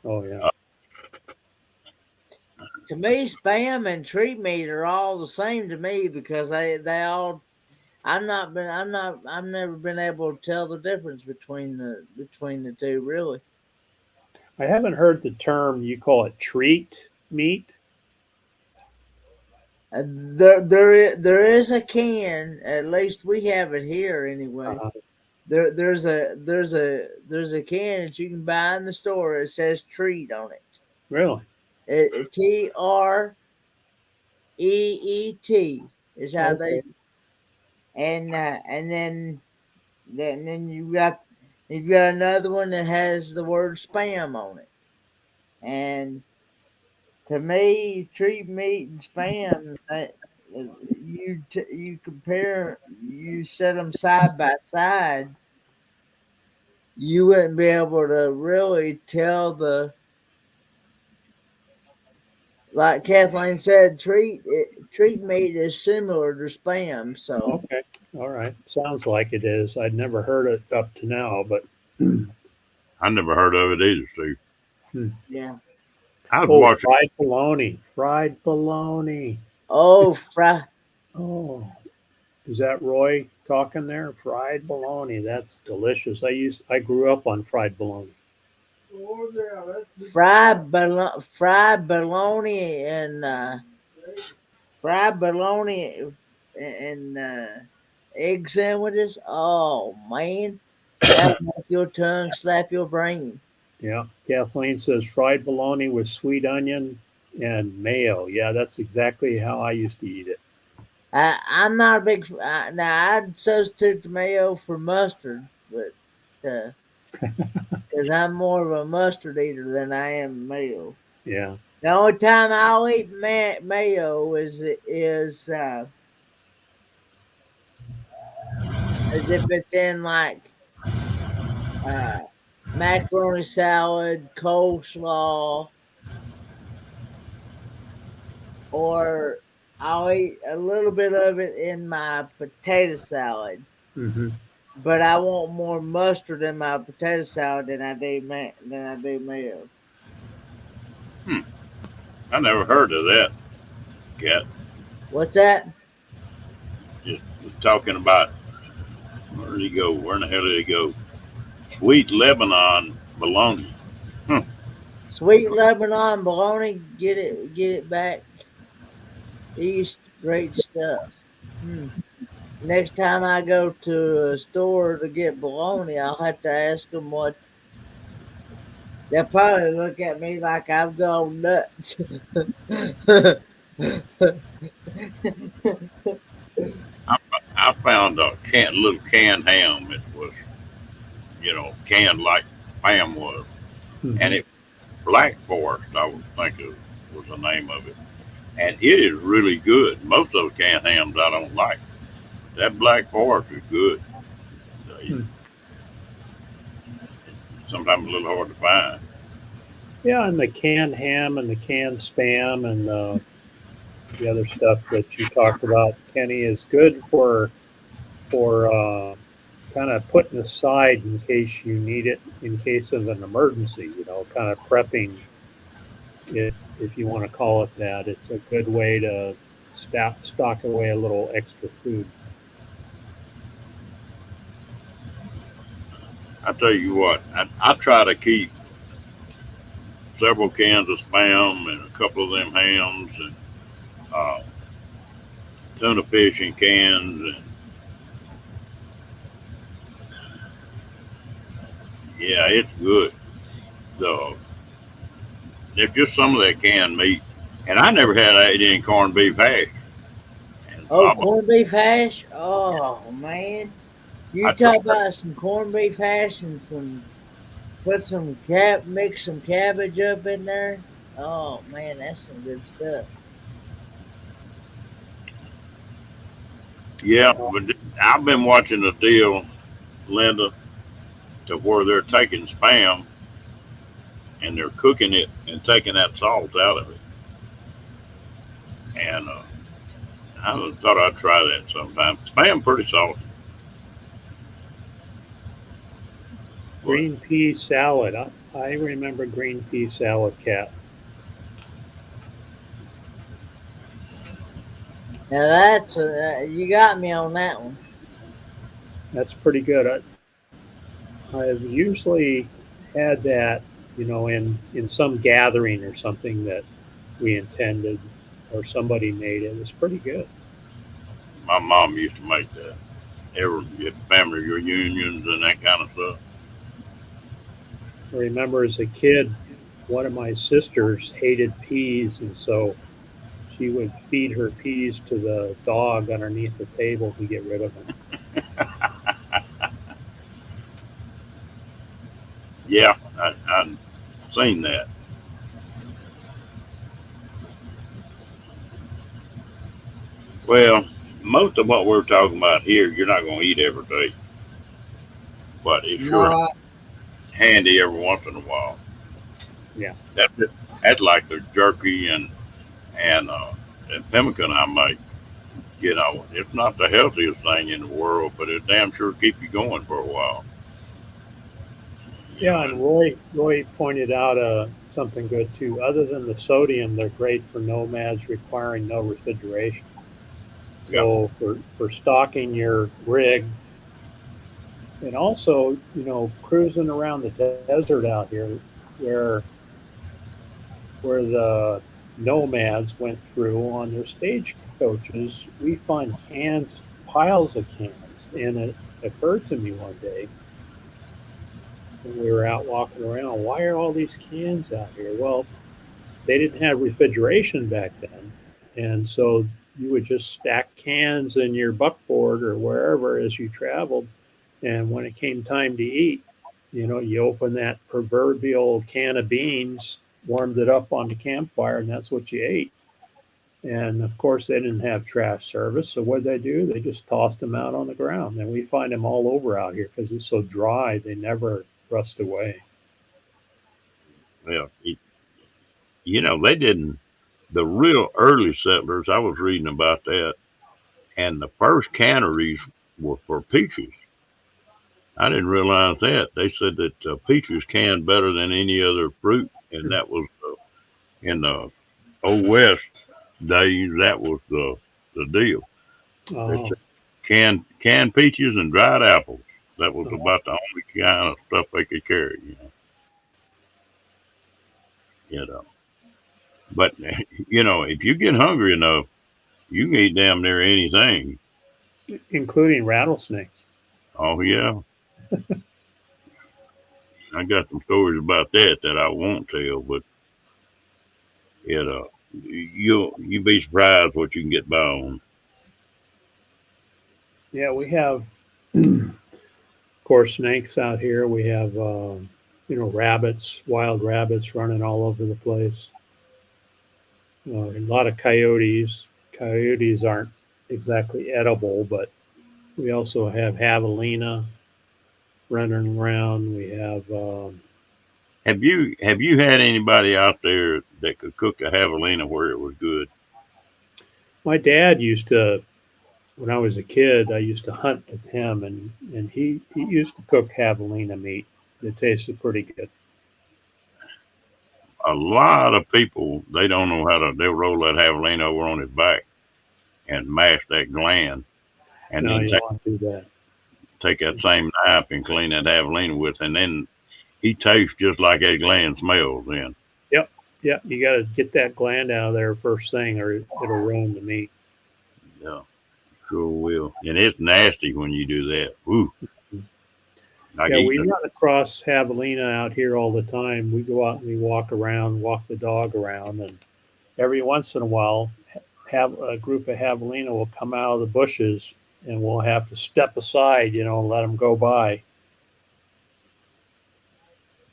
Oh yeah. To me, Spam and treat meat are all the same to me because they all. I've never been able to tell the difference between the two, really. I haven't heard the term, you call it treat. meat? There is a can. At least we have it here anyway. Uh, There's a can that you can buy in the store. It says treat on it. really? TREET is how they. Okay. And then you've got another one that has the word spam on it. And to me, treat meat and spam, you compare, you set them side by side, you wouldn't be able to really tell like Kathleen said, treat meat is similar to spam. So Okay. All right. Sounds like it is. I'd never heard it up to now, but I never heard of it either, Steve. yeah. I was oh, watching. fried bologna. Fried bologna. Oh, fry. Oh, is that Roy talking there? Fried bologna. That's delicious. I grew up on fried bologna. Oh, yeah, that's Fried bologna and egg sandwiches. Oh man, that'll make your tongue slap your brain. Yeah. Kathleen says fried bologna with sweet onion and mayo. Yeah, that's exactly how I used to eat it. I'm not a big. Now I'd substitute the mayo for mustard, but because I'm more of a mustard eater than I am mayo. Yeah. The only time I'll eat mayo is as if it's in like macaroni salad, coleslaw, or I'll eat a little bit of it in my potato salad. Mm-hmm. But I want more mustard in my potato salad than I do mayo. I never heard of that. Cat What's that? just was talking about where did he go? Where in the hell did he go? Sweet Lebanon bologna. Sweet Lebanon bologna, get it back east. Great stuff. Next time I go to a store to get bologna, I'll have to ask them what. They'll probably look at me like I've gone nuts. I found a little canned ham. It was, canned like Spam was, Mm-hmm. and it Black Forest, I would think it was the name of it, and it is really good. Most of those canned hams I don't like. That Black Forest is good. Sometimes a little hard to find. Yeah, and the canned ham and the canned spam and the other stuff that you talked about, Kenny, is good for kind of putting aside in case you need it in case of an emergency. Kind of prepping, if you want to call it that. It's a good way to stock away a little extra food. I tell you what, I try to keep several cans of Spam and a couple of them hams and tuna fish in cans and yeah, it's good. So there's just some of that canned meat, and I never had any corned beef hash. And Oh, corned beef hash? Oh man. You I talk tried. about some corned beef hash and mix some cabbage up in there. Oh man, that's some good stuff. Yeah, but I've been watching a deal, Linda, to where they're taking Spam and they're cooking it and taking that salt out of it. And I thought I'd try that sometime. Spam pretty salty. Green pea salad. I remember green pea salad, Cat. Now that's you got me on that one. That's pretty good. I've usually had that, in some gathering or something that we intended or somebody made it. It was pretty good. My mom used to make that. Every get family reunions and that kind of stuff. I remember as a kid, one of my sisters hated peas, and so she would feed her peas to the dog underneath the table to get rid of them. Yeah, I seen that. Well, most of what we're talking about here, you're not going to eat every day, but it's sure No, handy every once in a while. Yeah. That's it. That's like the jerky and pemmican I make. You know, it's not the healthiest thing in the world, but it damn sure keep you going for a while. You Yeah, know, and and Roy pointed out something good too. Other than the sodium, they're great for nomads requiring no refrigeration. yeah, So for stocking your rig, and also cruising around the desert out here, where the nomads went through on their stagecoaches, we find cans, piles of cans, and it occurred to me one day when we were out walking around, why are all these cans out here? Well, they didn't have refrigeration back then. And so you would just stack cans in your buckboard or wherever as you traveled. And when it came time to eat, you open that proverbial can of beans, warmed it up on the campfire, and that's what you ate. And of course, they didn't have trash service. So what did they do? They just tossed them out on the ground. And we find them all over out here because it's so dry, they never rust away. well, they didn't. The real early settlers, I was reading about that, and the first canneries were for peaches. I didn't realize that. They said that peaches canned better than any other fruit, and that was in the old west days. That was the deal. They Oh, said canned peaches and dried apples. That was oh, about the only kind of stuff they could carry. You know. But if you get hungry enough, you can eat damn near anything. including rattlesnakes. Oh yeah, I got some stories about that I won't tell, but you'll be surprised what you can get by on. Yeah, we have, of course, snakes out here. We have, rabbits, wild rabbits running all over the place. A lot of coyotes. Coyotes aren't exactly edible, but we also have javelina running around. We have, Have you had anybody out there that could cook a javelina where it was good? my dad used to, when I was a kid, I used to hunt with him, and he used to cook javelina meat. It tasted pretty good. A lot of people they don't know how to. They'll roll that javelina over on his back and mash that gland, and No, then you want to do that. take that same knife and clean that javelina with, and then he tastes just like that gland smells. Then Yep. Yep. You got to get that gland out of there first thing, or it'll ruin the meat. yeah, sure will. And it's nasty when you do that. Ooh, like Yeah, we eating. run across javelina out here all the time. We go out and we walk around, walk the dog around, and every once in a while, have a group of javelina will come out of the bushes, and we'll have to step aside, and let them go by.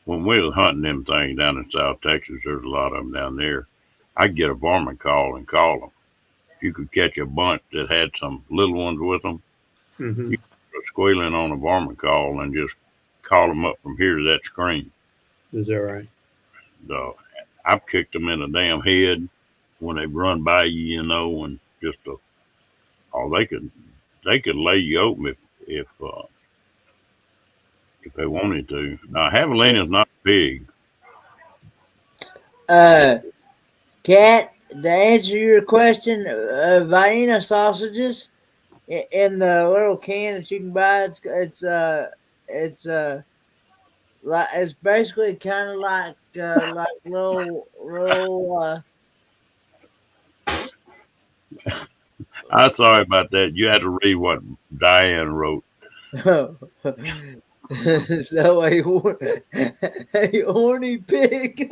When we was hunting them things down in South Texas, there's a lot of them down there. I'd get a varmint call and call them. If you could catch a bunch that had some little ones with them, Hmm. you could go squealing on a varmint call and just call them up from here to that screen. Is that right? Uh, I've kicked them in the damn head when they run by you, and just oh, they could lay you open if they wanted to. Now, javelina's not big. uh, Cat, to answer your question, Vienna sausages in the little can that you can buy, it's like it's basically kind of like little I'm sorry about that. You had to read what Diane wrote. So a horny pig.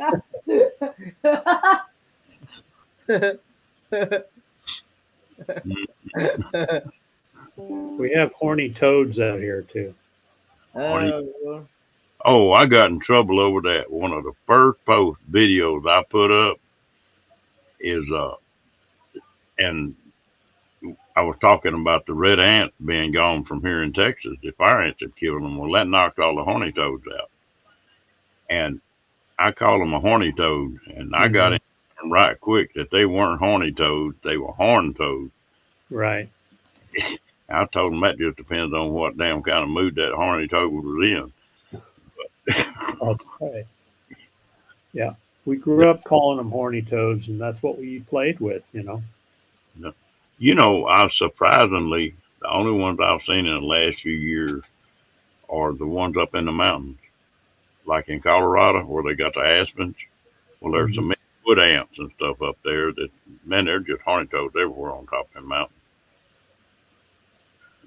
We have horny toads out here too. Oh, I got in trouble over that. One of the first post videos I put up is and I was talking about the red ants being gone from here in Texas. The fire ants had killed them. Well, that knocked all the horny toads out. And I call them a horny toad. And I got in right quick that they weren't horny toads, they were horned toads. Right. I told them that just depends on what damn kind of mood that horny toad was in. That's right. Yeah. We grew up calling them horny toads, and that's what we played with, you know. You know, I surprisingly, the only ones I've seen in the last few years are the ones up in the mountains, like in Colorado where they got the aspens. Well, there's some wood ants and stuff up there that, man, they're just horny toads everywhere on top of the mountain.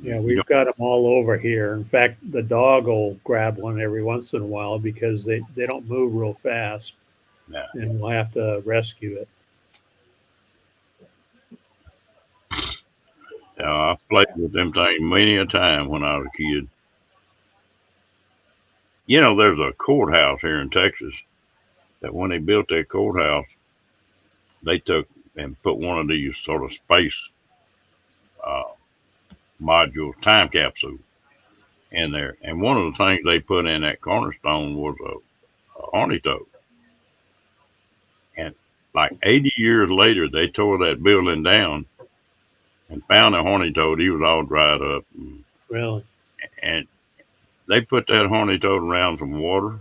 Yeah, we've got them all over here. In fact, the dog will grab one every once in a while because they don't move real fast. Nah. And we'll have to rescue it. I've played with them things many a time when I was a kid. You know, there's a courthouse here in Texas that when they built that courthouse, they took and put one of these sort of space module time capsule in there. And one of the things they put in that cornerstone was a horny toad. And like 80 years later, they tore that building down and found a horny toad. He was all dried up. Really? And they put that horny toad around some water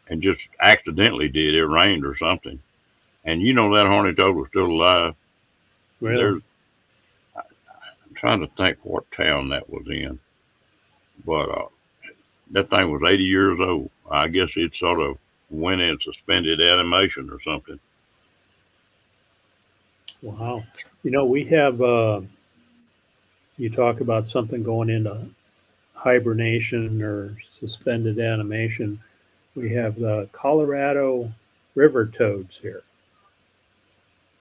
and just accidentally did. It rained or something. And you know that horny toad was still alive. Really? I'm trying to think what town that was in. But that thing was 80 years old. I guess it sort of went in suspended animation or something. Wow. You know, we have, you talk about something going into hibernation or suspended animation. We have the Colorado river toads here.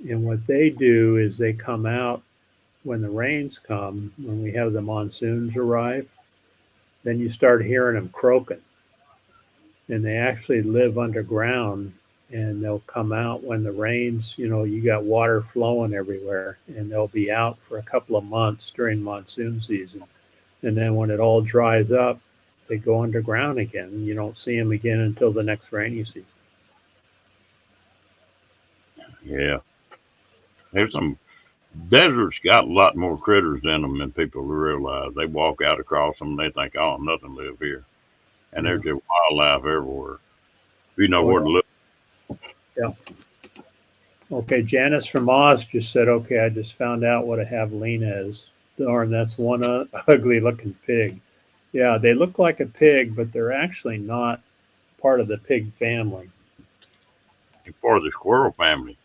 And what they do is they come out when the rains come, when we have the monsoons arrive, then you start hearing them croaking. And they actually live underground and they'll come out when the rains, you know, you got water flowing everywhere and they'll be out for a couple of months during monsoon season. And then when it all dries up, they go underground again. You don't see them again until the next rainy season. Yeah. There's some deserts got a lot more critters in them than people realize. They walk out across them and they think, oh, nothing live here. And there's just wildlife everywhere. If you know where to look. Yeah. Okay, Janice from Oz just said, okay, I just found out what a javelina is. Darn, that's one ugly looking pig. Yeah, they look like a pig, but they're actually not part of the pig family. They're part of the squirrel family.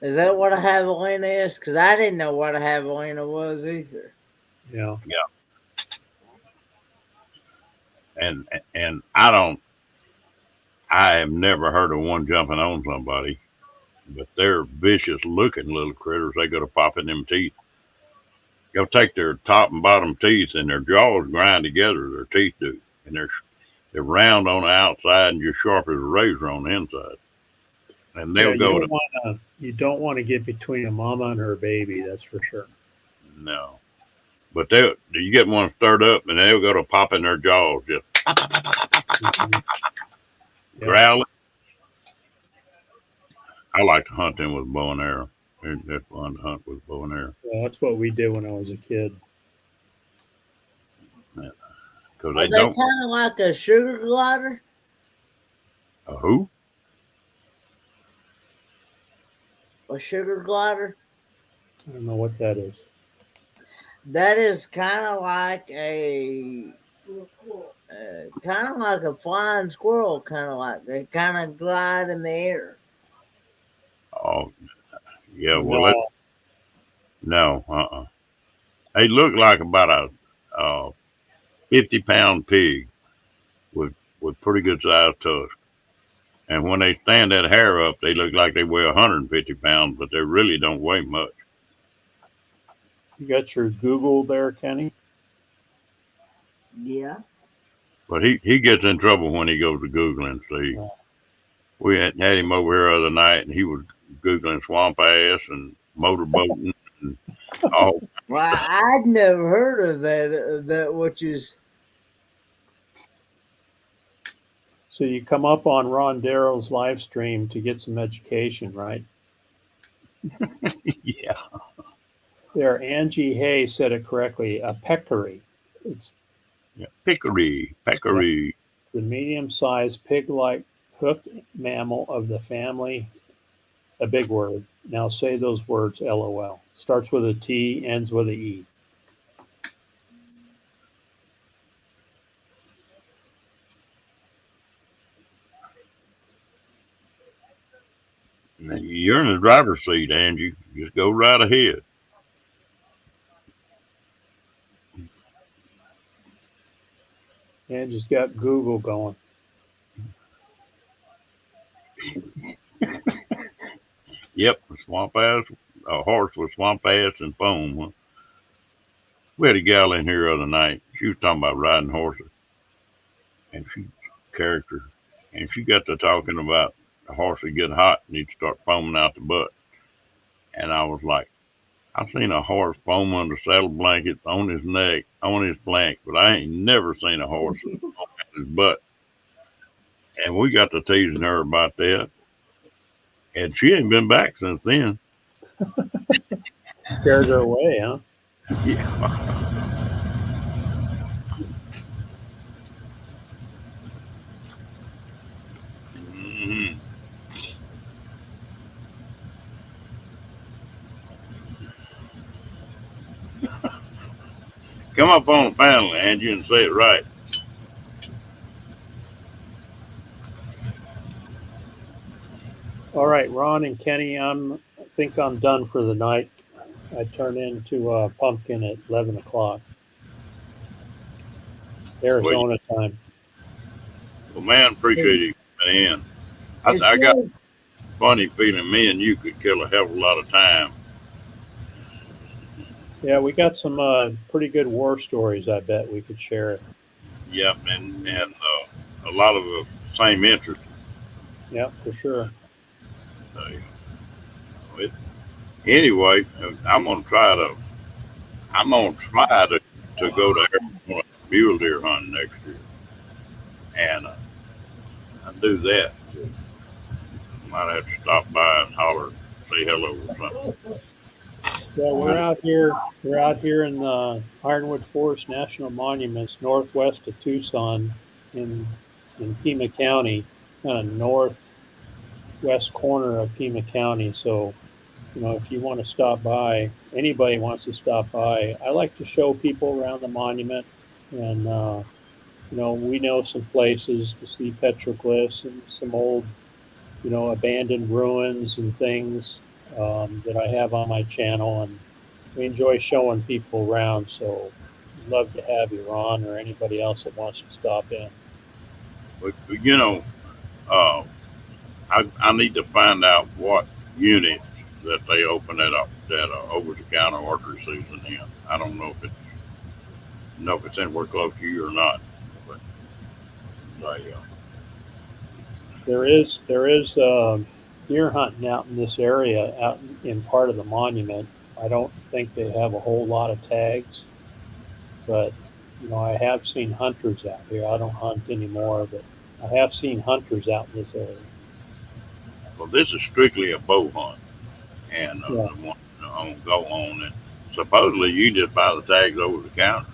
Is that what a javelina is? Because I didn't know what a javelina was either. Yeah. Yeah. And I have never heard of one jumping on somebody, but they're vicious looking little critters. They go to pop in them teeth. They'll take their top and bottom teeth and their jaws grind together, their teeth do. And they're round on the outside and just sharp as a razor on the inside. And they'll go you don't want to get between a mama and her baby, that's for sure. No. But you get one stirred up and they'll go to popping their jaws, just growling. I like to hunt them with a bow and arrow. It's fun to hunt with a bow and arrow. Well, that's what we did when I was a kid. Because they don't kind of like a sugar glider. A who? A sugar glider. I don't know what that is. That is kind of like a flying squirrel, kind of like they kind of glide in the air. Oh, Yeah, well, No, no. They look like about a 50-pound pig with pretty good sized tusk. And when they stand that hair up, they look like they weigh 150 pounds, but they really don't weigh much. you got your Google there, Kenny? Yeah. But he gets in trouble when he goes to Googling. See, Yeah. we had him over here the other night, and he was Googling swamp ass and motorboating and all. Well, I'd never heard of that, which is So you come up on Ron Darrow's live stream to get some education, right? Yeah. There, Angie Hay said it correctly. A peccary. It's Yeah. Peccary. the medium-sized pig-like hoofed mammal of the family. A big word. Now say those words. LOL. Starts with a T, ends with a E. You're in the driver's seat, Angie. Just go right ahead. Angie's got Google going. Yep, swamp ass, a horse with swamp ass and foam. Huh? We had a gal in here the other night. She was talking about riding horses, and she character, and she got to talking about the horse would get hot and he'd start foaming out the butt. And I was like, I've seen a horse foam under saddle blankets on his neck, on his flank, but I ain't never seen a horse foam out his butt. And we got to teasing her about that, and she ain't been back since then. Scared her away, huh? Yeah. Mhm. Come up on the panel, Angie, and say it right. All right, Ron and Kenny, I think I'm done for the night. I turn into a pumpkin at 11 o'clock. Arizona time. Well, man, appreciate you coming in. I it's got a really- funny feeling me and you could kill a hell of a lot of time. Yeah, we got some pretty good war stories. I bet we could share it. Yep, and a lot of the same interest. Yeah, for sure. So, anyway, I'm gonna try to go to Arizona mule deer hunting next year, and I do that. Might have to stop by and holler, say hello or something. Yeah, we're out here. We're out here in the Ironwood Forest National Monuments, northwest of Tucson, in Pima County, kind of northwest corner of Pima County. So, if you want to stop by, anybody wants to stop by, I like to show people around the monument, and we know some places to see petroglyphs and some old, abandoned ruins and things that I have on my channel, and we enjoy showing people around. So, I'd love to have you, Ron, or anybody else that wants to stop in. But uh, I need to find out what unit that they open that over the counter archery season in. I don't know if it's anywhere close to you or not, but they, There is deer hunting out in this area, out in part of the monument. I don't think they have a whole lot of tags, but I have seen hunters out here. I don't hunt anymore, but I have seen hunters out in this area. well, this is strictly a bow hunt, and Yeah. the one go on and supposedly you just buy the tags over the counter.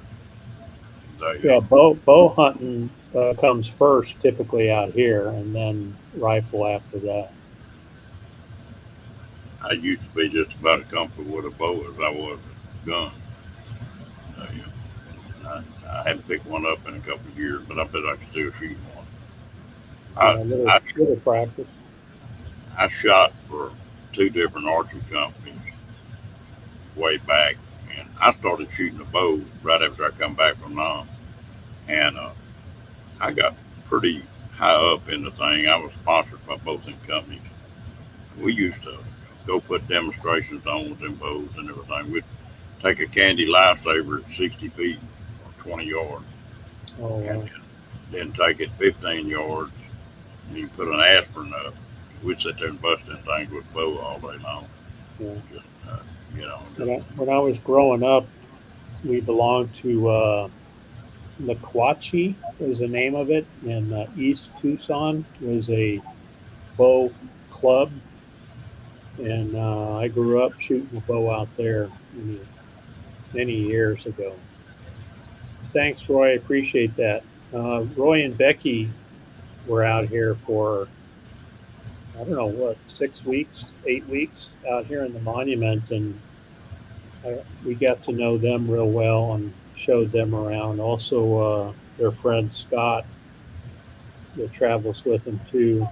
Yeah, bow hunting comes first, typically out here, and then rifle after that. I used to be just about as comfortable with a bow as I was with a gun. I haven't picked one up in a couple of years, but I bet I could still shoot one. Little practice. I shot for two different archery companies way back, and I started shooting a bow right after I come back from Nam, and I got pretty high up in the thing. I was sponsored by both them companies. We used to go put demonstrations on with them bows and everything. We'd take a candy lifesaver at 60 feet or 20 yards, Oh, and wow. then take it 15 yards, and you put an aspirin up. We'd sit there and bust them things with a bow all day long. Yeah. Just, you know, When I was growing up, we belonged to Laquatchie was the name of it, and East Tucson was a bow club, and I grew up shooting a bow out there many years ago. Thanks, Roy. I appreciate that. Roy and Becky were out here for, I don't know, what, 6 weeks, 8 weeks out here in the monument, and we got to know them real well and showed them around. Also, their friend Scott, that travels with them too,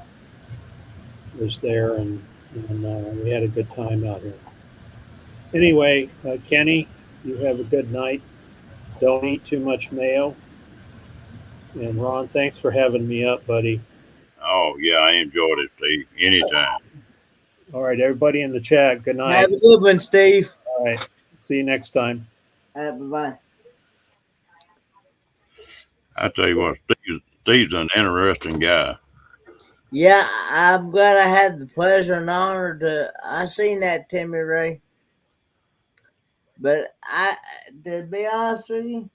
was there, and we had a good time out here. Anyway, Kenny, you have a good night. Don't eat too much mayo. And Ron, thanks for having me up, buddy. oh yeah, I enjoyed it, Steve. Anytime. All right, everybody in the chat, good night. Have a good one, Steve. All right, see you next time. Bye-bye. I tell you what, Steve's an interesting guy. Yeah, I'm glad I had the pleasure and honor to. I seen that Timmy Ray, but to be honest with you,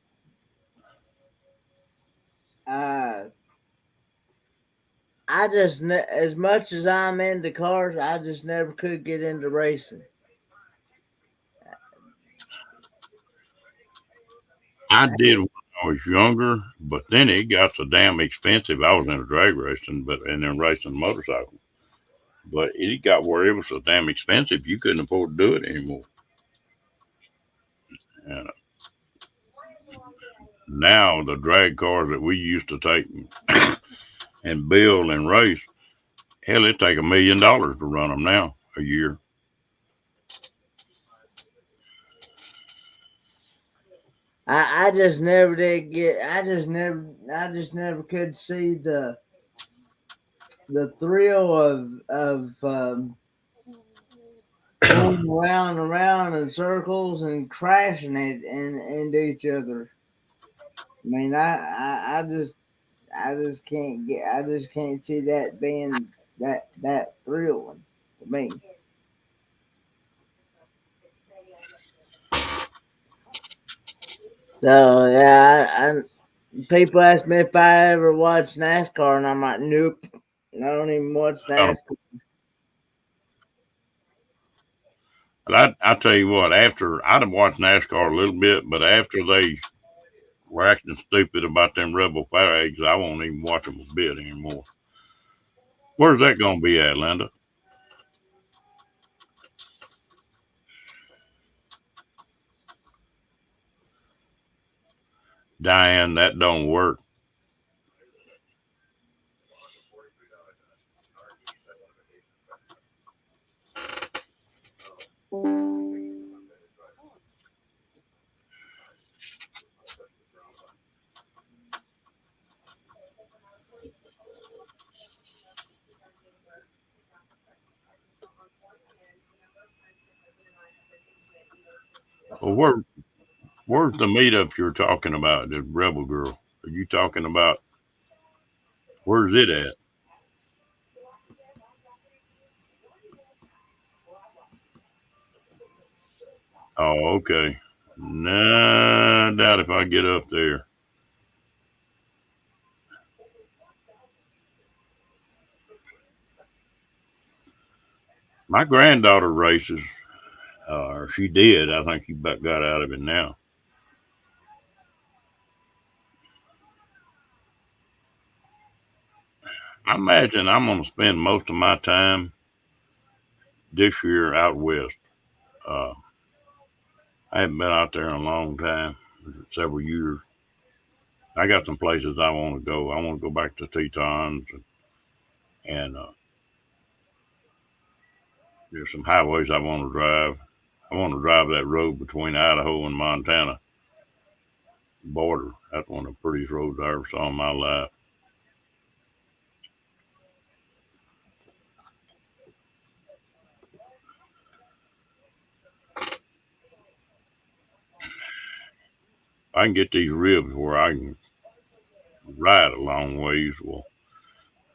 I just as much as I'm into cars, I just never could get into racing. I did when I was younger, but then it got so damn expensive. I was in a drag racing, and then racing motorcycles. But it got where it was so damn expensive you couldn't afford to do it anymore. And now the drag cars that we used to take and build and race, hell, it take $1 million to run them now a year. I just never did get. I just never could see the thrill of going around and around in circles and crashing it into each other. I mean, I just can't get. I just can't see that being that thrilling for me. So yeah, people ask me if I ever watch NASCAR, and I'm like, nope, I don't even watch NASCAR. I tell you what, after I'd have watched NASCAR a little bit, but after they were acting stupid about them rebel flags, I won't even watch them a bit anymore. Where's that going to be at, Linda? Diane, that don't work. Well, where's the meetup you're talking about, the Rebel Girl? Are you talking about, where's it at? Oh, okay. Nah, I doubt if I get up there. My granddaughter races, or she did. I think she about got out of it now. I imagine I'm going to spend most of my time this year out west. Uh, I haven't been out there in a long time, several years. I got some places I want to go. I want to go back to Tetons and There's some highways I want to drive. I want to drive that road between Idaho and Montana border. That's one of the prettiest roads I ever saw in my life. I can get these ribs where I can ride a long ways. Well,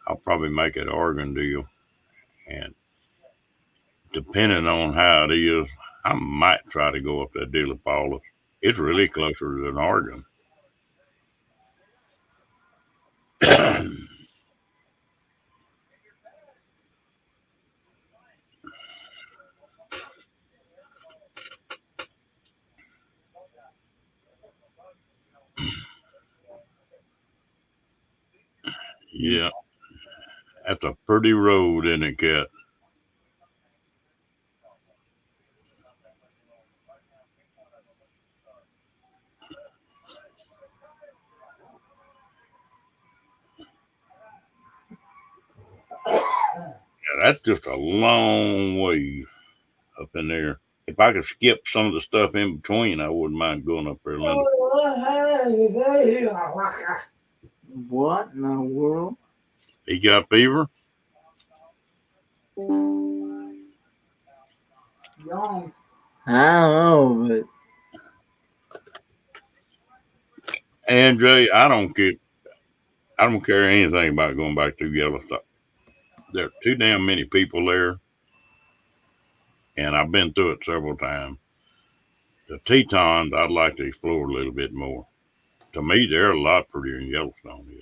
I'll probably make an Oregon deal. And depending on how it is, I might try to go up that deal of Paulus. It's really closer than Oregon. Yeah, that's a pretty road, isn't it, Cat? Yeah, that's just a long way up in there. If I could skip some of the stuff in between, I wouldn't mind going up there, Linda. What in the world? He got fever? Young. I don't know, Andre, I don't care anything about going back to Yellowstone. There are too damn many people there, and I've been through it several times. The Tetons, I'd like to explore a little bit more. To me, they're a lot prettier than Yellowstone is.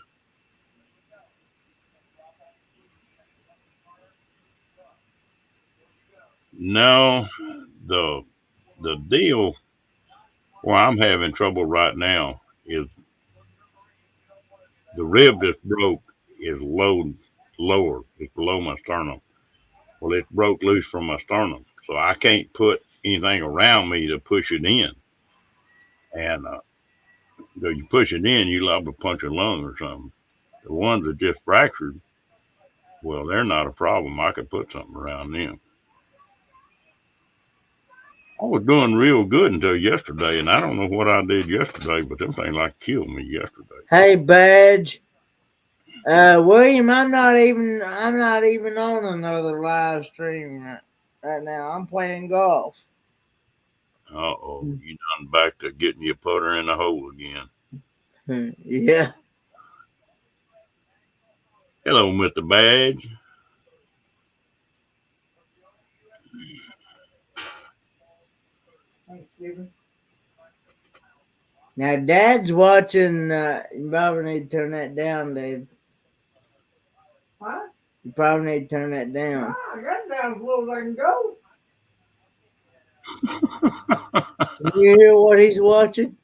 No, the deal where I'm having trouble right now is the rib that's broke is lower. It's below my sternum. Well, it broke loose from my sternum, so I can't put anything around me to push it in. And so you push it in, you liable to punch a lung or something. The ones that just fractured, well, they're not a problem. I could put something around them. I was doing real good until yesterday, and I don't know what I did yesterday, but them things like killed me yesterday. Hey, Badge. William, I'm not even on another live stream right now. I'm playing golf. Uh-oh, you done back to getting your putter in the hole again. Yeah. Hello, Mr. Badge. Thanks, Stephen. Now, Dad's watching. You probably need to turn that down, Dave. What? You probably need to turn that down. I got down as low as I can go. Can you hear what he's watching?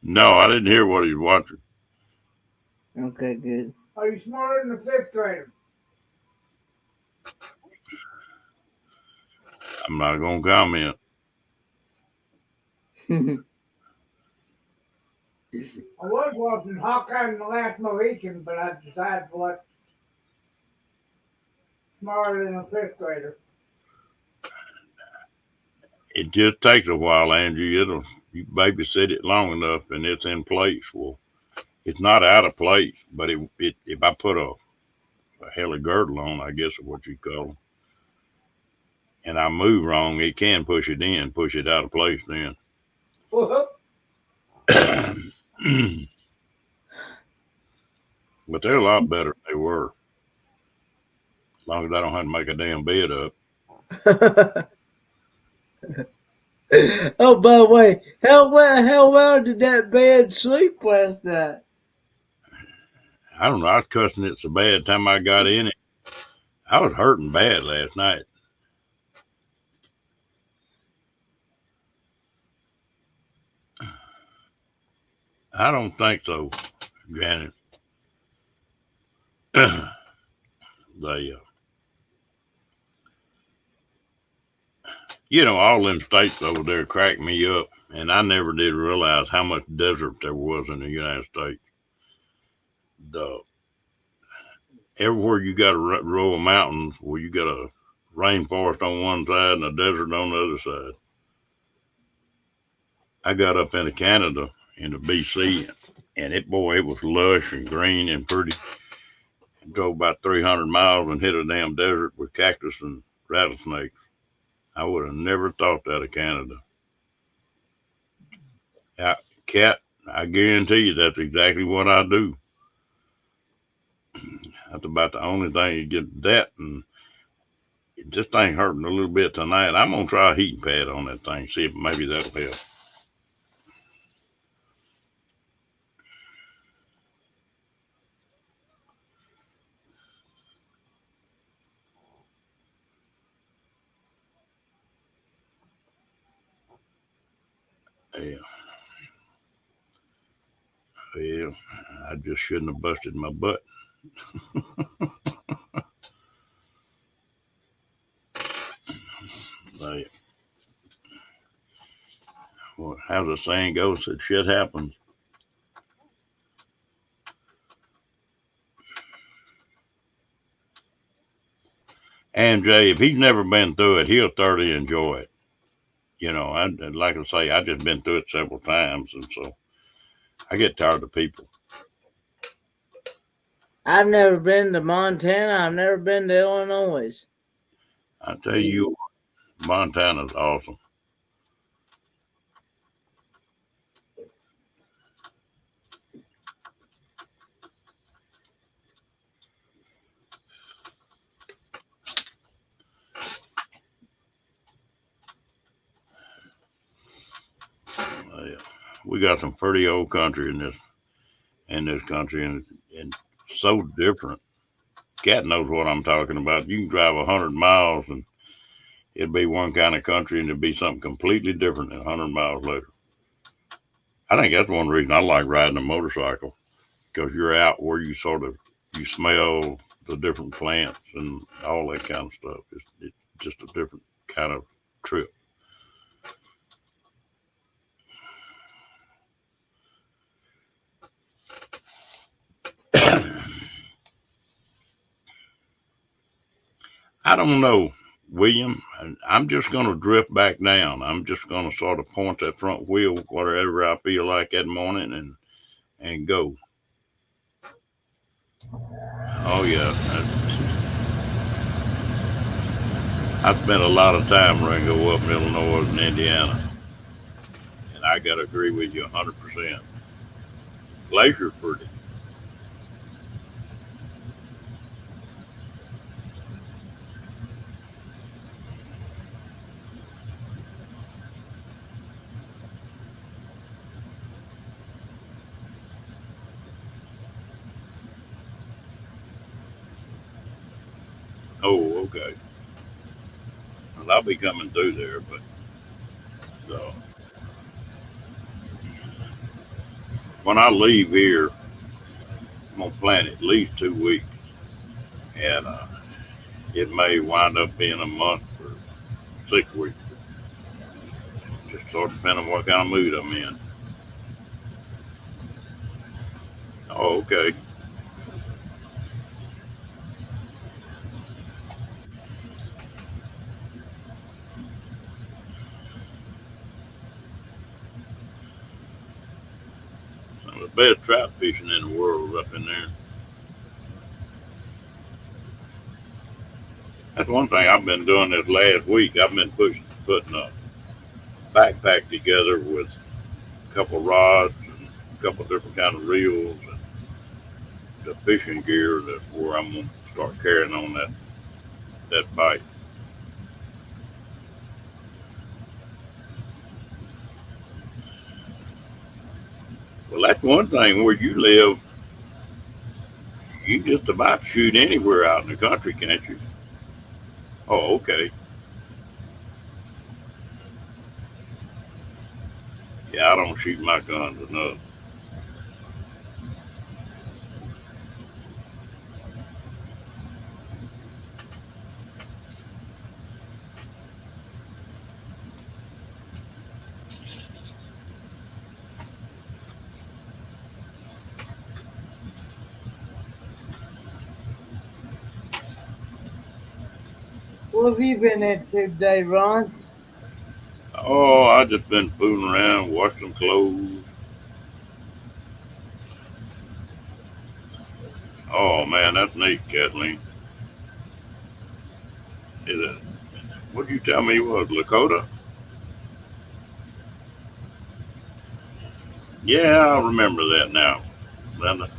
No, I didn't hear what he was watching. Okay, good. Are you smarter than the fifth grader? I'm not going to comment. I was watching Hawkeye and the Last Mohican, but I decided to watch Smarter Than a Fifth Grader. It just takes a while, Andrew. You babysit it long enough and it's in place. Well, it's not out of place, but if I put a heli girdle on, I guess is what you call them, and I move wrong, it can push it in, push it out of place then. But they're a lot better than they were. As long as I don't have to make a damn bed up. Oh, by the way, how well did that bed sleep last night? I don't know. I was cussing it so bad time I got in it. I was hurting bad last night. I don't think so, Janet. All them states over there cracked me up, and I never did realize how much desert there was in the United States. Everywhere you got a row of mountains, well, you got a rainforest on one side and a desert on the other side. I got up into Canada, into BC, and it was lush and green and pretty. Drove about 300 miles and hit a damn desert with cactus and rattlesnakes. I would have never thought that of Canada. Cat, I guarantee you that's exactly what I do. That's about the only thing you get that, and this thing hurting a little bit tonight. I'm gonna try a heating pad on that thing, see if maybe that'll help. Yeah. Well, I just shouldn't have busted my butt. Like, well, how the saying goes, that shit happens. And Jay, if he's never been through it, he'll thoroughly enjoy it. You know, like I say, I just been through it several times, and so I get tired of people. I've never been to Montana. I've never been to Illinois. I tell you, Montana's awesome. We got some pretty old country in this country, and so different. Cat knows what I'm talking about. You can drive 100 miles and it'd be one kind of country, and it'd be something completely different than 100 miles later. I think that's one reason I like riding a motorcycle, because you're out where you smell the different plants and all that kind of stuff. It's just a different kind of trip. I don't know, William. I'm just going to drift back down. I'm just going to sort of point that front wheel whatever I feel like that morning and go. Oh yeah, I spent a lot of time Ringo up in Illinois and Indiana, and I got to agree with you 100%. Glacier's pretty. Oh, okay. Well, I'll be coming through there, but so when I leave here, I'm gonna plan at least 2 weeks, and it may wind up being a month or 6 weeks. Just sort of depending on what kind of mood I'm in. Oh, okay. Some of the best trout fishing in the world is up in there. That's one thing I've been doing this last week. I've been putting a backpack together with a couple rods and a couple different kind of reels and the fishing gear. That's where I'm gonna start carrying on that bite. Well, that's one thing where you live. You just about shoot anywhere out in the country, can't you? Oh, okay. Yeah, I don't shoot my guns enough. What have you been into today, Ron? Oh, I just been fooling around, washing clothes. Oh man, that's neat, Kathleen. Is it? What did you tell me it was Lakota? Yeah, I remember that now, Linda.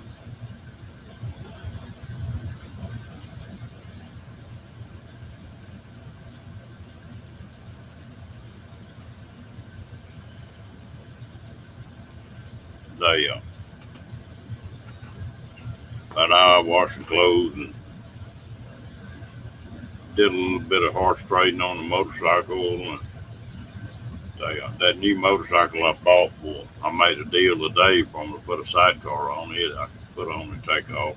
They, but I washing clothes and did a little bit of horse trading on the motorcycle. And that new motorcycle I bought, boy, I made a deal today for them to put a sidecar on it. I could put on and take off.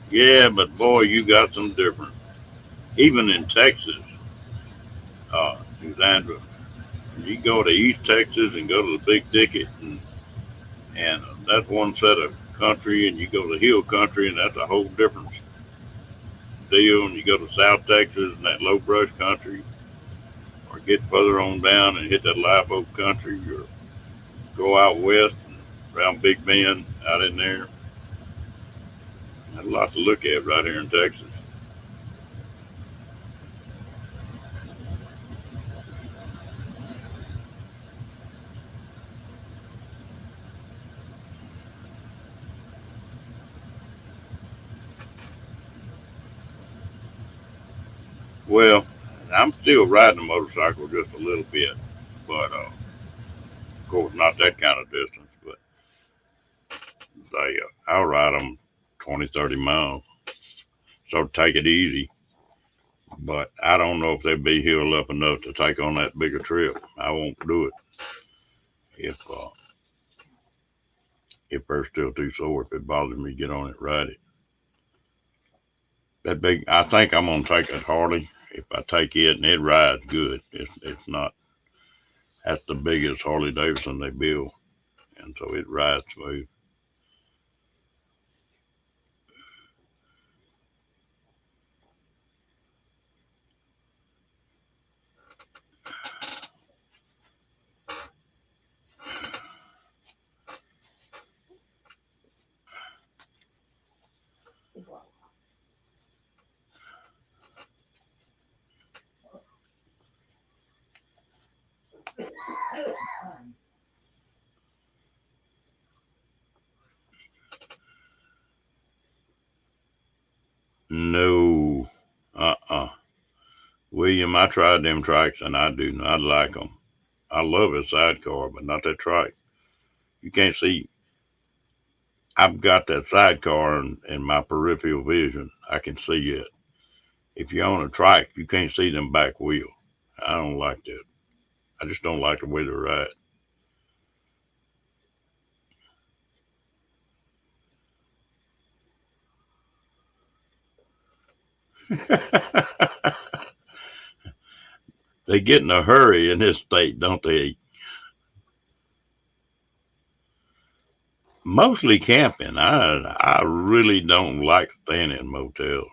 Yeah, but boy, you got some different. Even in Texas, Alexandra, you go to East Texas and go to the Big Dicket, and that's one set of country, and you go to Hill Country, and that's a whole different deal. And you go to South Texas and that low brush country, or get further on down and hit that live oak country, or go out west and around Big Bend out in there. There's a lot to look at right here in Texas. Well, I'm still riding a motorcycle just a little bit, but of course not that kind of distance. But I'll ride them 20, 30 miles. So take it easy. But I don't know if they'd be healed up enough to take on that bigger trip. I won't do it if uh, if they're still too sore. If it bothers me, get on it, ride it. That big, I think I'm gonna take that Harley. If I take it and it rides good, it's not. That's the biggest Harley Davidson they build, and so it rides smooth. No, William, I tried them trikes and I do not like them. I love a sidecar, but not that trike. You can't see. I've got that sidecar in my peripheral vision. I can see it. If you're on a trike, you can't see them back wheel. I don't like that. I just don't like the way they ride. They get in a hurry in this state, don't they? Mostly camping. I really don't like staying in motels.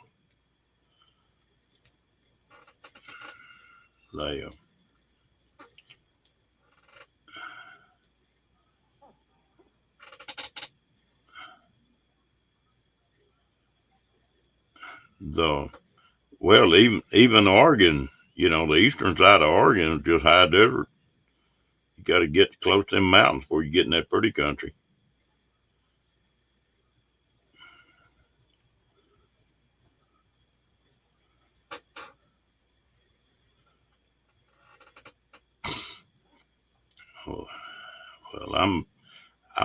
They, the well, even Oregon, the eastern side of Oregon is just high desert. You got to get close to them mountains before you get in that pretty country. Oh, well, I'm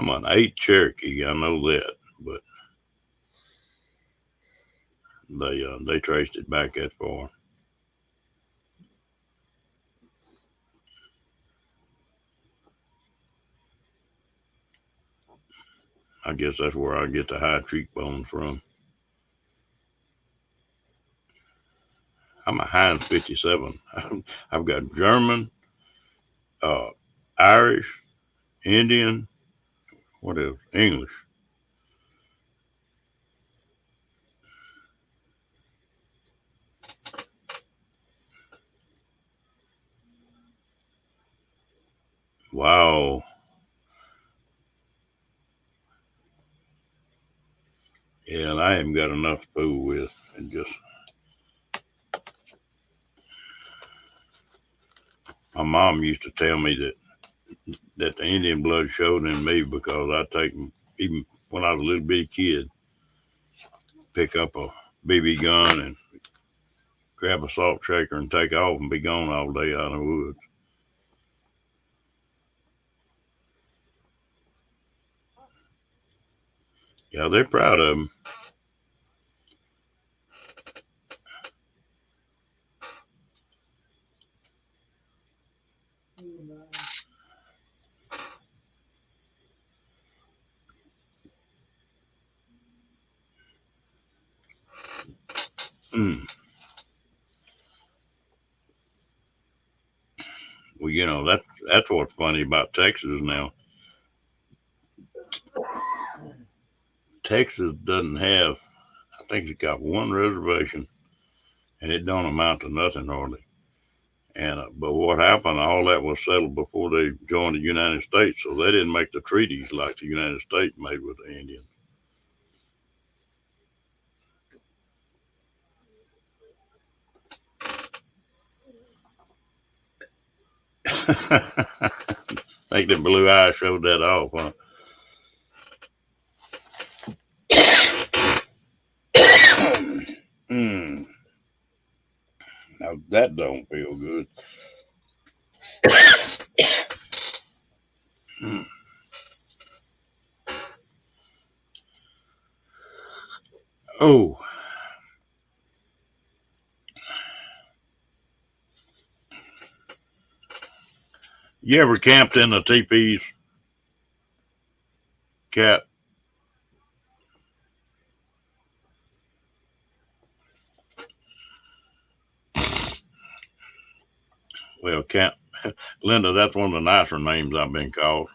an eight Cherokee. I know that, but they traced it back that far. I guess that's where I get the high cheekbones from. I'm a Heinz 57. I've got German, uh, Irish, Indian, what else? English. Wow. Yeah, and I haven't got enough to fool with. And just, my mom used to tell me that the Indian blood showed in me because I take, even when I was a little bitty kid, pick up a BB gun and grab a salt shaker and take off and be gone all day out in the woods. Yeah, they're proud of them. Mm. Well, that's what's funny about Texas now. Texas doesn't have. I think it's got one reservation, and it don't amount to nothing hardly. And but what happened? All that was settled before they joined the United States, so they didn't make the treaties like the United States made with the Indians. I think the blue eye showed that off, huh? Mm. Now that don't feel good. Mm. Oh, you ever camped in the teepees, Cat? Well, Cat, Linda, that's one of the nicer names I've been called.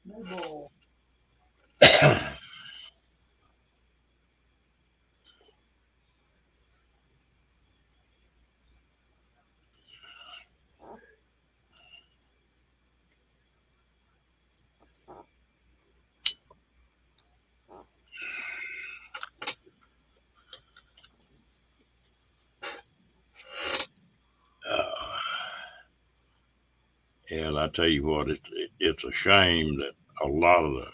Nibble. Uh, and I tell you what, it's a shame that a lot of the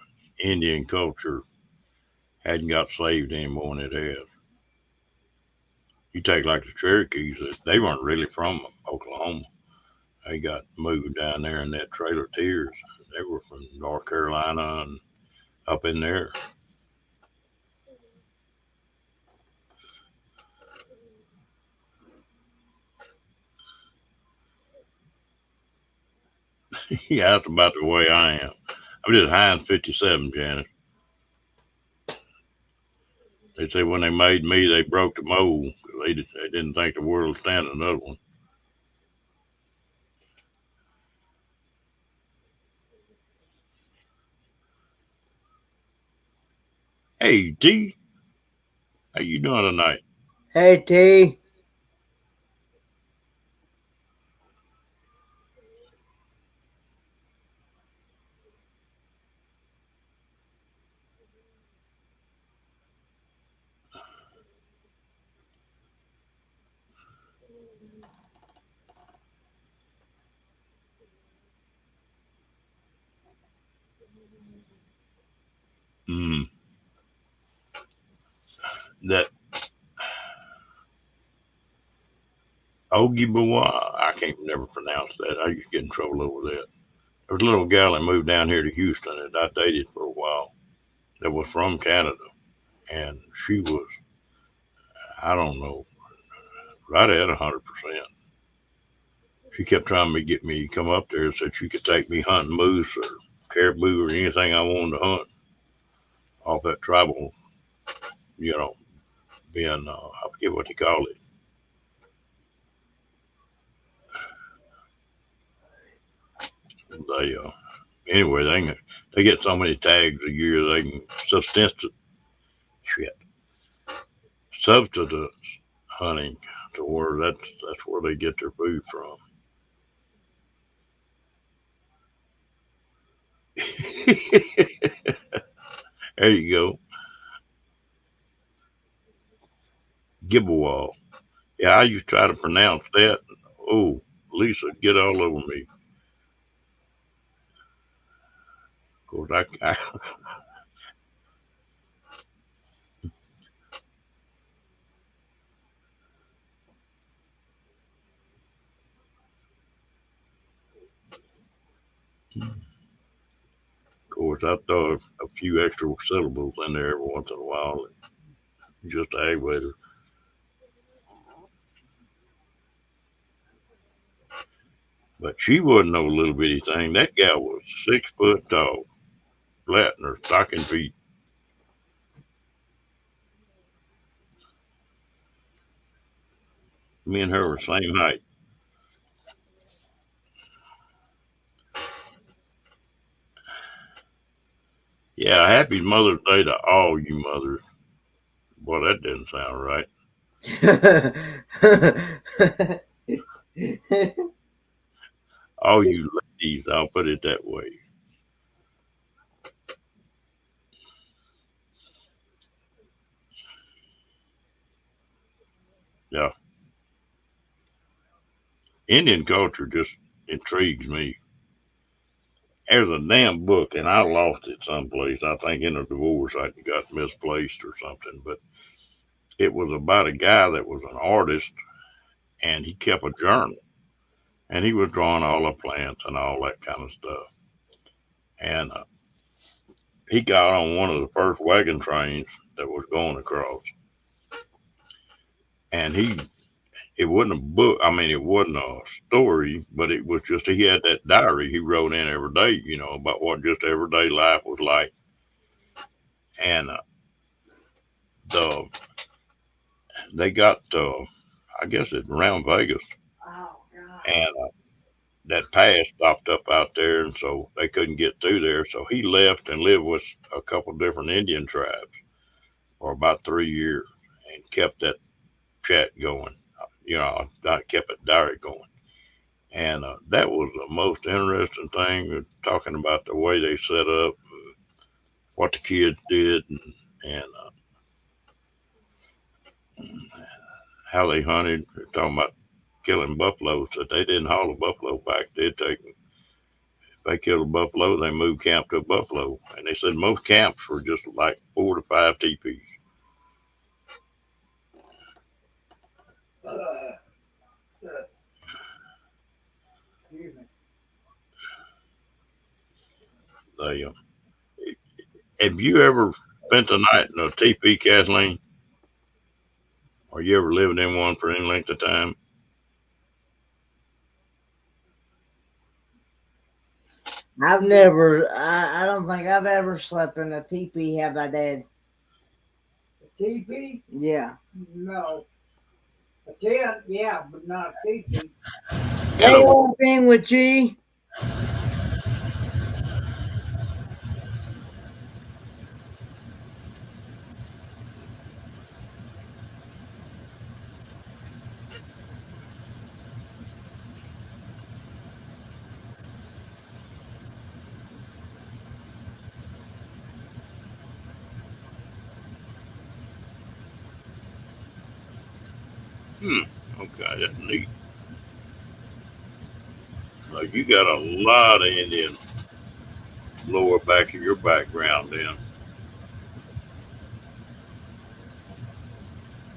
Indian culture hadn't got saved anymore than it has. You take like the Cherokees, they weren't really from Oklahoma. They got moved down there in that Trail of Tears. They were from North Carolina and up in there. Yeah, that's about the way I am. I'm just Heinz 57, Janet. They say when they made me, they broke the mold. They didn't think the world would stand another one. Hey, T, how you doing tonight? Hey T. Mm, that Ogibawa, I can't never pronounce that. I used to get in trouble over that. There was a little gal that moved down here to Houston that I dated for a while that was from Canada. And she was, I don't know, right at 100%. She kept trying to get me to come up there, said she could take me hunting moose or caribou or anything I wanted to hunt off that tribal, you know, being, I forget what they call it. They, anyway, they get so many tags a year they can shit, subsistence hunting to where that's where they get their food from. There you go. Gibberwall. Yeah, I used to try to pronounce that. Oh, Lisa, get all over me. Of course, of course, I throw a few extra syllables in there every once in a while, just to aggravate her. But she wasn't no little bitty thing. That gal was 6 foot tall, flat in her stocking feet. Me and her were same height. Yeah, happy Mother's Day to all you mothers. Boy, that didn't sound right. All you ladies, I'll put it that way. Yeah. Indian culture just intrigues me. There's a damn book, and I lost it someplace. I think in a divorce I got misplaced or something. But it was about a guy that was an artist, and he kept a journal, and he was drawing all the plants and all that kind of stuff. And he got on one of the first wagon trains that was going across, and it wasn't a book. I mean, it wasn't a story, but it was just he had that diary he wrote in every day, about what just everyday life was like. And the they got, I guess it's around Vegas, Oh, God. and that pass stopped up out there, and so they couldn't get through there. So he left and lived with a couple different Indian tribes for about 3 years, and kept that chat going. I kept a diary going. And that was the most interesting thing, talking about the way they set up, what the kids did, and how they hunted. They're talking about killing buffaloes. That they didn't haul a buffalo back. If they killed a buffalo, they moved camp to a buffalo. And they said most camps were just like 4 to 5 teepees. Excuse me. They, have you ever spent the night in a teepee, Kathleen? Or you ever lived in one for any length of time? I don't think I've ever slept in a teepee, have I, Dad? A teepee? Yeah. No. A tent, yeah, but not a teepee. Hey, old thing with G. Okay, that's neat. So you got a lot of Indian lower back of your background then.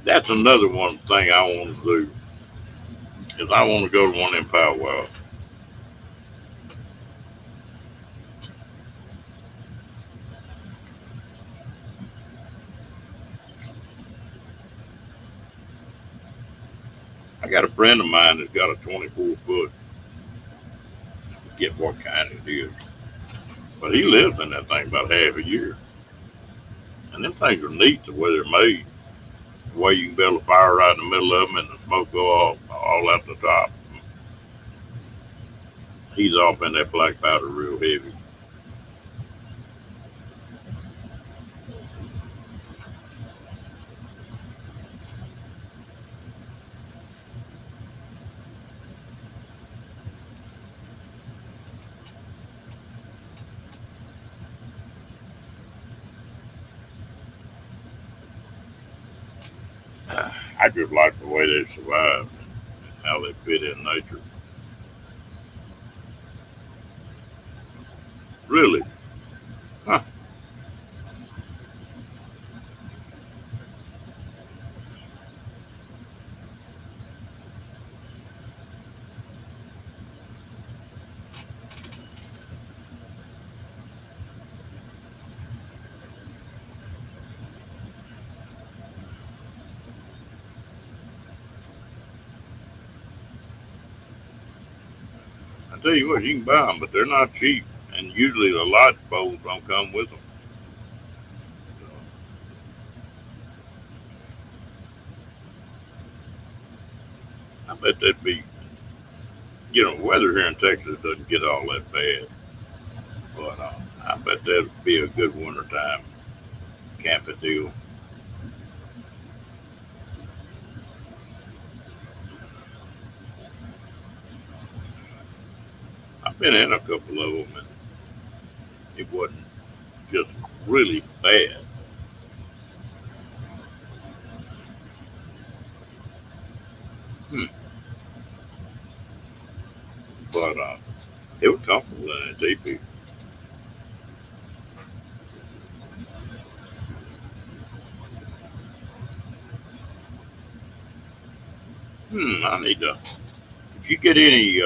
That's another one thing I want to do, is I want to go to one of them powwows. I got a friend of mine that's got a 24 foot forget what kind it is. But he lives in that thing about half a year. And them things are neat the way they're made. The way you can build a fire right in the middle of them and the smoke go all out the top. He's off in that black powder real heavy. I just like the way they survive and how they fit in nature. Really. Huh. I tell you what, you can buy them, but they're not cheap. And usually the lodge bowls don't come with them. So, I bet that'd be, weather here in Texas doesn't get all that bad. But I bet that'd be a good wintertime camping deal. I've been in a couple of them, and it wasn't just really bad. Hmm. But it was comfortable in a teepee. I need to. If you get any,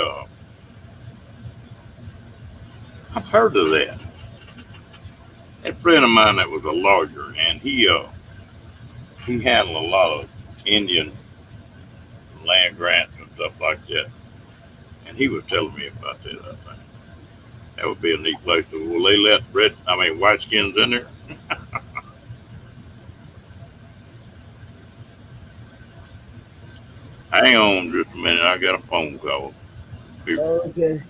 I've heard of that. That friend of mine that was a lawyer, and he handled a lot of Indian land grants and stuff like that. And he was telling me about that. I think that would be a neat place to. Will they let white skins in there? Hang on just a minute. I got a phone call. Okay.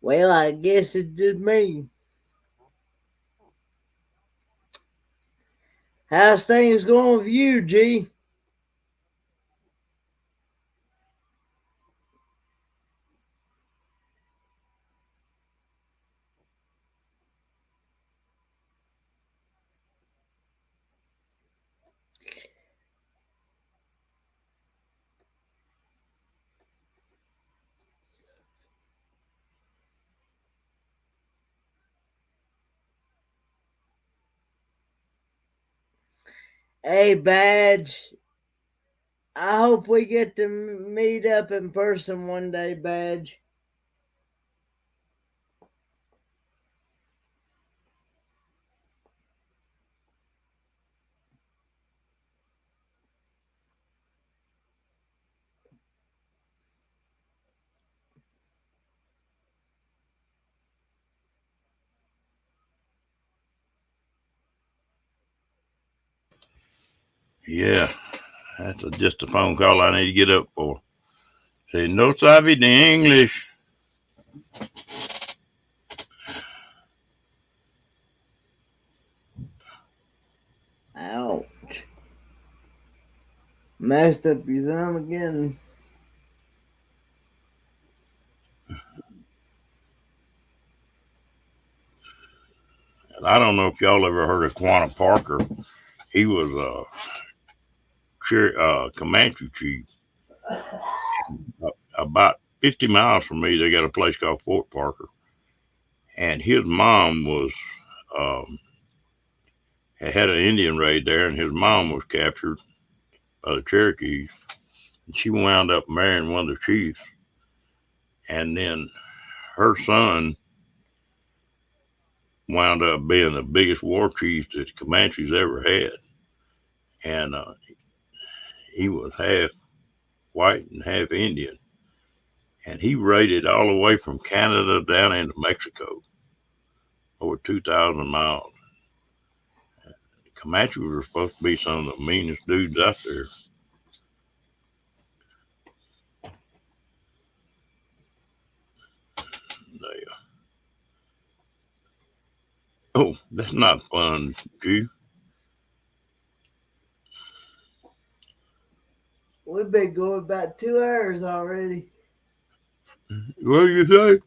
Well, I guess it's just me. How's things going with you, G? Hey, Badge. I hope we get to meet up in person one day, Badge. Yeah, that's just a phone call I need to get up for. Say no sabe the English. Ouch. Messed up your thumb again. And I don't know if y'all ever heard of Quanah Parker. He was a Comanche chief. About 50 miles from me, they got a place called Fort Parker. And his mom was had an Indian raid there, and his mom was captured by the Cherokees. And she wound up marrying one of the chiefs. And then her son wound up being the biggest war chief that the Comanches ever had. And he was half white and half Indian. and he raided all the way from Canada down into Mexico, over 2,000 miles. Comanches were supposed to be some of the meanest dudes out there. Oh, that's not fun, Jew. We've been going about 2 hours already. What do you say?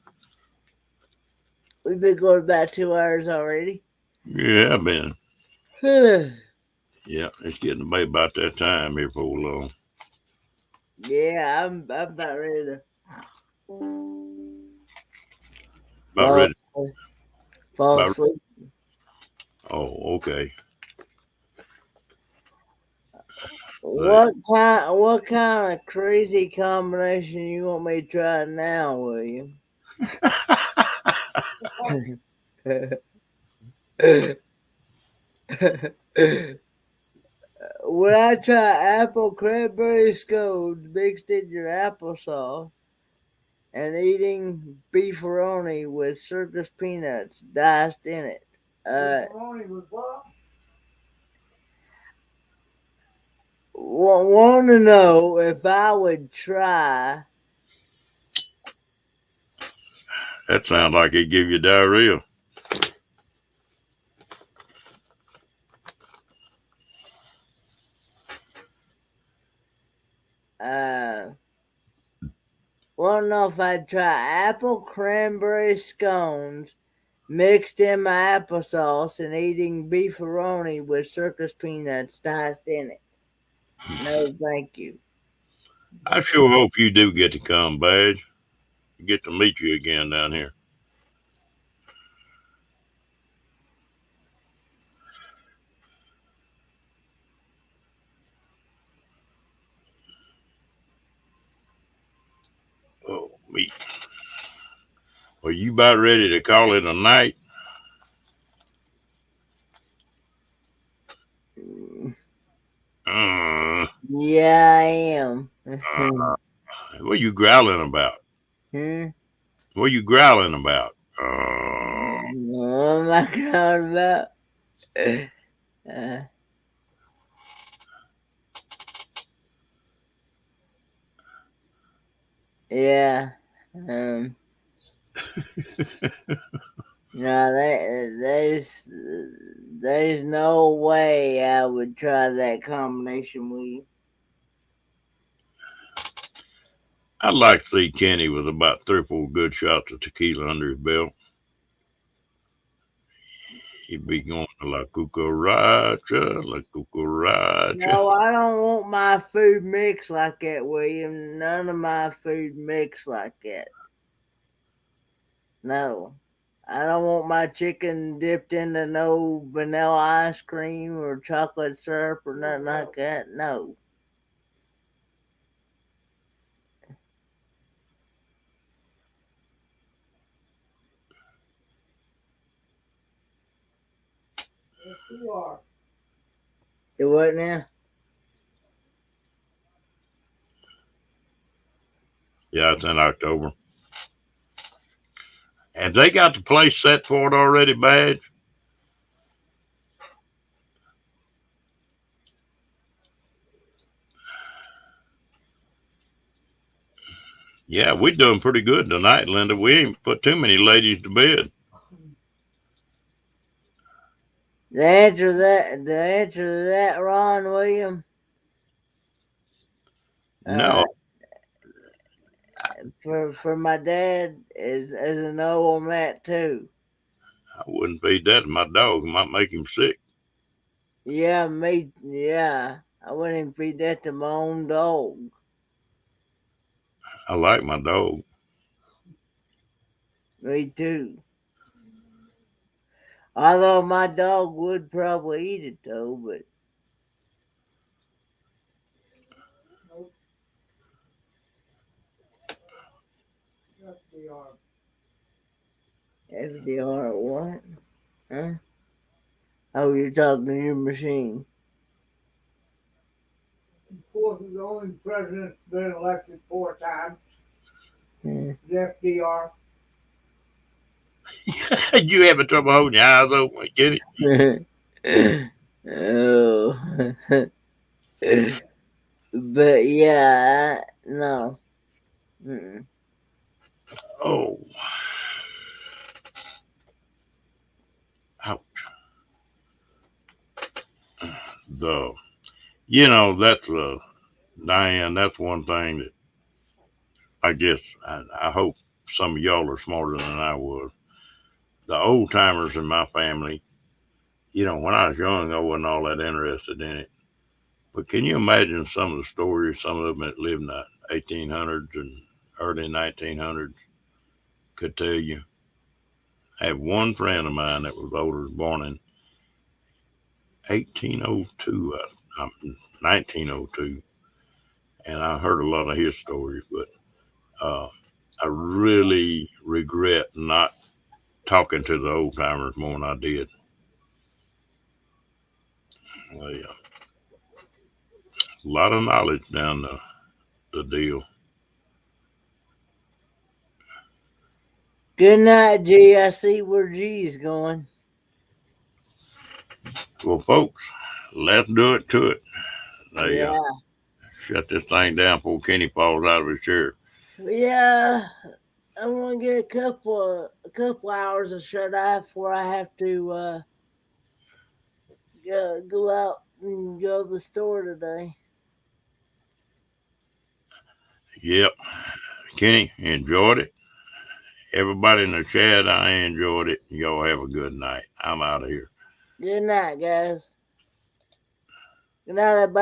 We've been going about 2 hours already. Yeah, I've been. Yeah, Yeah, it's getting to be about that time here for long. I'm about ready to About ready. fall About- asleep. Oh, okay. What kind of crazy combination you want me to try now, William? Would I try apple cranberry scones mixed in your applesauce and eating beefaroni with circus peanuts diced in it? Pepperoni with what? Want to know if I would try. That sounds like it give you diarrhea. Want to know if I'd try apple cranberry scones mixed in my applesauce and eating beefaroni with circus peanuts diced in it? No, thank you. I sure hope you do get to come, Badge. Get to meet you again down here. Oh, me. Well, you about ready to call it a night? Yeah, I am. What you growling about? What you growling about? What am I talking about? Yeah. No, there's no way I would try that combination with you. I'd like to see Kenny with about 3 or 4 good shots of tequila under his belt. He'd be going to La Cucaracha, La Cucaracha. No, I don't want my food mixed like that, William. None of my food mixed like that. No. I don't want my chicken dipped into no vanilla ice cream or chocolate syrup or nothing like that. No. Yes, you are. It what now? Yeah, it's in October. Have they got the place set for it already, Badge? Yeah, we're doing pretty good tonight, Linda. We ain't put too many ladies to bed. The answer to that, Ron William. No, For my dad is a no on that too. I wouldn't feed that to my dog. It might make him sick. Yeah, me. Yeah, I wouldn't even feed that to my own dog. I like my dog. Me too. Although my dog would probably eat it though, but FDR. FDR what? Huh? Oh, you're talking to your machine. Fourth is the only president's been elected 4 times. Mm. the FDR. You having trouble holding your eyes open, get it? Oh. But yeah, no. Mm-mm. Oh, ouch. The, that's Diane. That's one thing that I guess I hope some of y'all are smarter than I was. The old timers in my family, when I was young, I wasn't all that interested in it. But can you imagine some of the stories some of them that lived in the 1800s and early 1900s could tell you? I have one friend of mine that was older, born in 1802, 1902, and I heard a lot of his stories, but uh, I really regret not talking to the old timers more than I did. Well, yeah, a lot of knowledge down the deal. Good night, G. I see where G's going. Well, folks, let's do it to it. They Yeah. shut this thing down before Kenny falls out of his chair. Yeah. I'm gonna get a couple hours of shut eye before I have to go out and go to the store today. Yep, Kenny, enjoyed it. Everybody in the chat, I enjoyed it. Y'all have a good night. I'm out of here. Good night, guys. Good night, everybody.